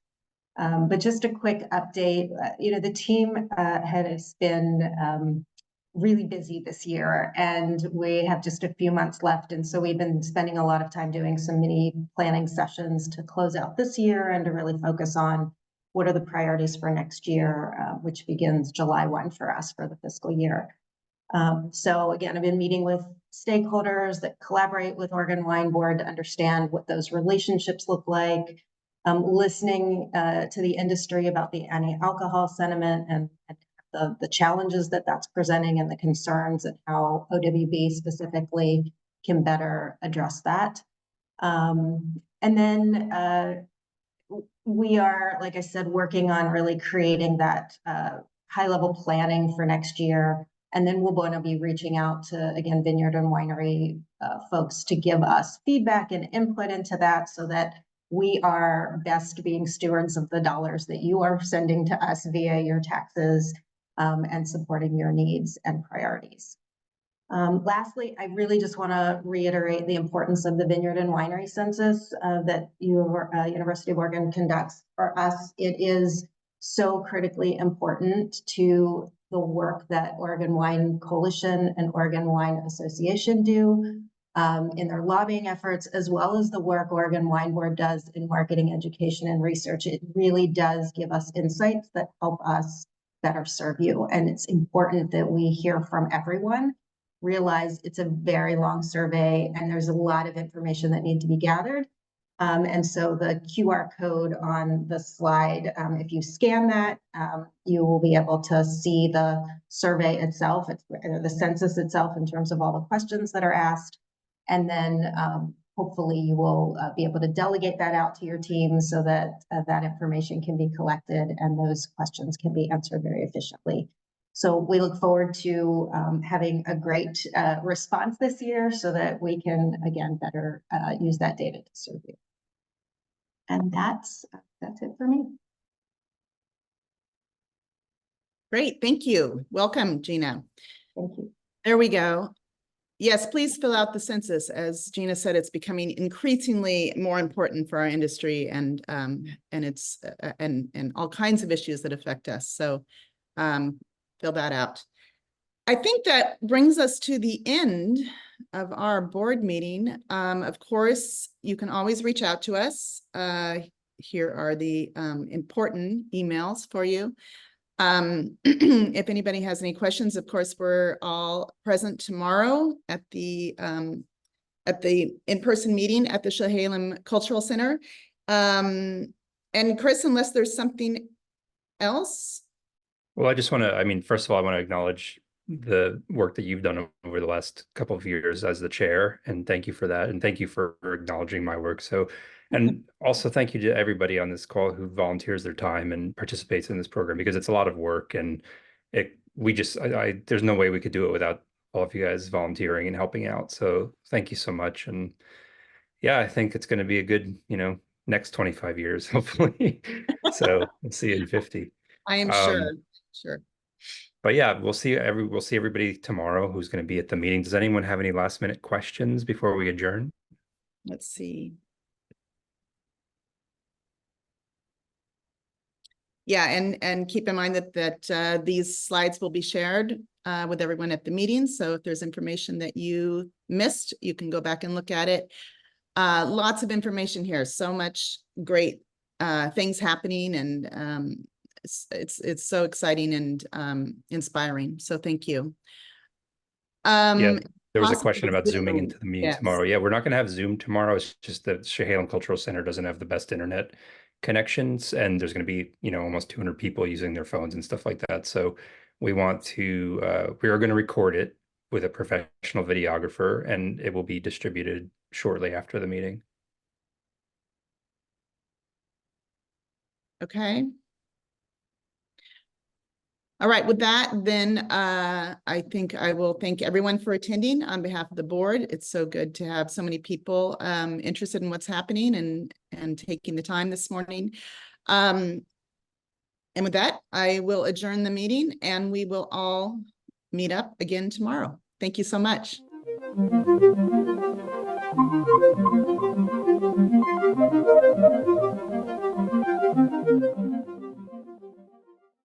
But just a quick update, the team has been really busy this year, and we have just a few months left. And so we've been spending a lot of time doing some mini planning sessions to close out this year and to really focus on what are the priorities for next year, which begins July 1 for us for the fiscal year. So again, I've been meeting with stakeholders that collaborate with Oregon Wine Board to understand what those relationships look like, listening to the industry about the anti-alcohol sentiment and the challenges that that's presenting and the concerns and how OWB specifically can better address that. And then we are, like I said, working on really creating that high-level planning for next year. And then we'll want to be reaching out to, again, vineyard and winery folks to give us feedback and input into that so that we are best being stewards of the dollars that you are sending to us via your taxes and supporting your needs and priorities. Lastly, I really just want to reiterate the importance of the Vineyard and Winery Census that University of Oregon conducts for us. It is so critically important to the work that Oregon Wine Coalition and Oregon Wine Association do in their lobbying efforts, as well as the work Oregon Wine Board does in marketing, education, and research. It really does give us insights that help us better serve you. And it's important that we hear from everyone. Realize it's a very long survey and there's a lot of information that need to be gathered. And so the QR code on the slide, if you scan that, you will be able to see the survey itself, the census itself in terms of all the questions that are asked. And then hopefully you will be able to delegate that out to your team so that that information can be collected and those questions can be answered very efficiently. So we look forward to having a great response this year so that we can, again, better use that data to serve you. And that's it for me. Great, thank you. Welcome, Gina. Thank you. There we go. yes, please fill out the census. As Gina said, it's becoming increasingly more important for our industry and it's and all kinds of issues that affect us. So fill that out. I think that brings us to the end of our board meeting. Of course, you can always reach out to us. Here are the important emails for you. If anybody has any questions, of course, we're all present tomorrow at the in-person meeting at the Chehalem Cultural Center. And Chris, unless there's something else. Well, I just want to, I mean, first of all, I want to acknowledge the work that you've done over the last couple of years as the chair, and thank you for that. And thank you for acknowledging my work. So, and also thank you to everybody on this call who volunteers their time and participates in this program, because it's a lot of work, and there's no way we could do it without all of you guys volunteering and helping out. So thank you so much. And yeah, I think it's going to be a good, next 25 years, hopefully. So we'll see you in 50. I am sure. But yeah, we'll see everybody tomorrow who's going to be at the meeting. Does anyone have any last minute questions before we adjourn? Let's see. Yeah, and keep in mind that these slides will be shared with everyone at the meeting. So if there's information that you missed, you can go back and look at it. Lots of information here. So much great things happening, and it's so exciting and inspiring. So thank you. Yeah, there was a possibly question about zooming Zoom. into the meeting Yes. tomorrow. Yeah, we're not going to have Zoom tomorrow. It's just that Chehalem Cultural Center doesn't have the best internet connections, and there's going to be, almost 200 people using their phones and stuff like that. So we are going to record it with a professional videographer, and it will be distributed shortly after the meeting. Okay. All right, with that, then I think I will thank everyone for attending on behalf of the board. It's so good to have so many people interested in what's happening and taking the time this morning. And with that, I will adjourn the meeting, and we will all meet up again tomorrow. Thank you so much.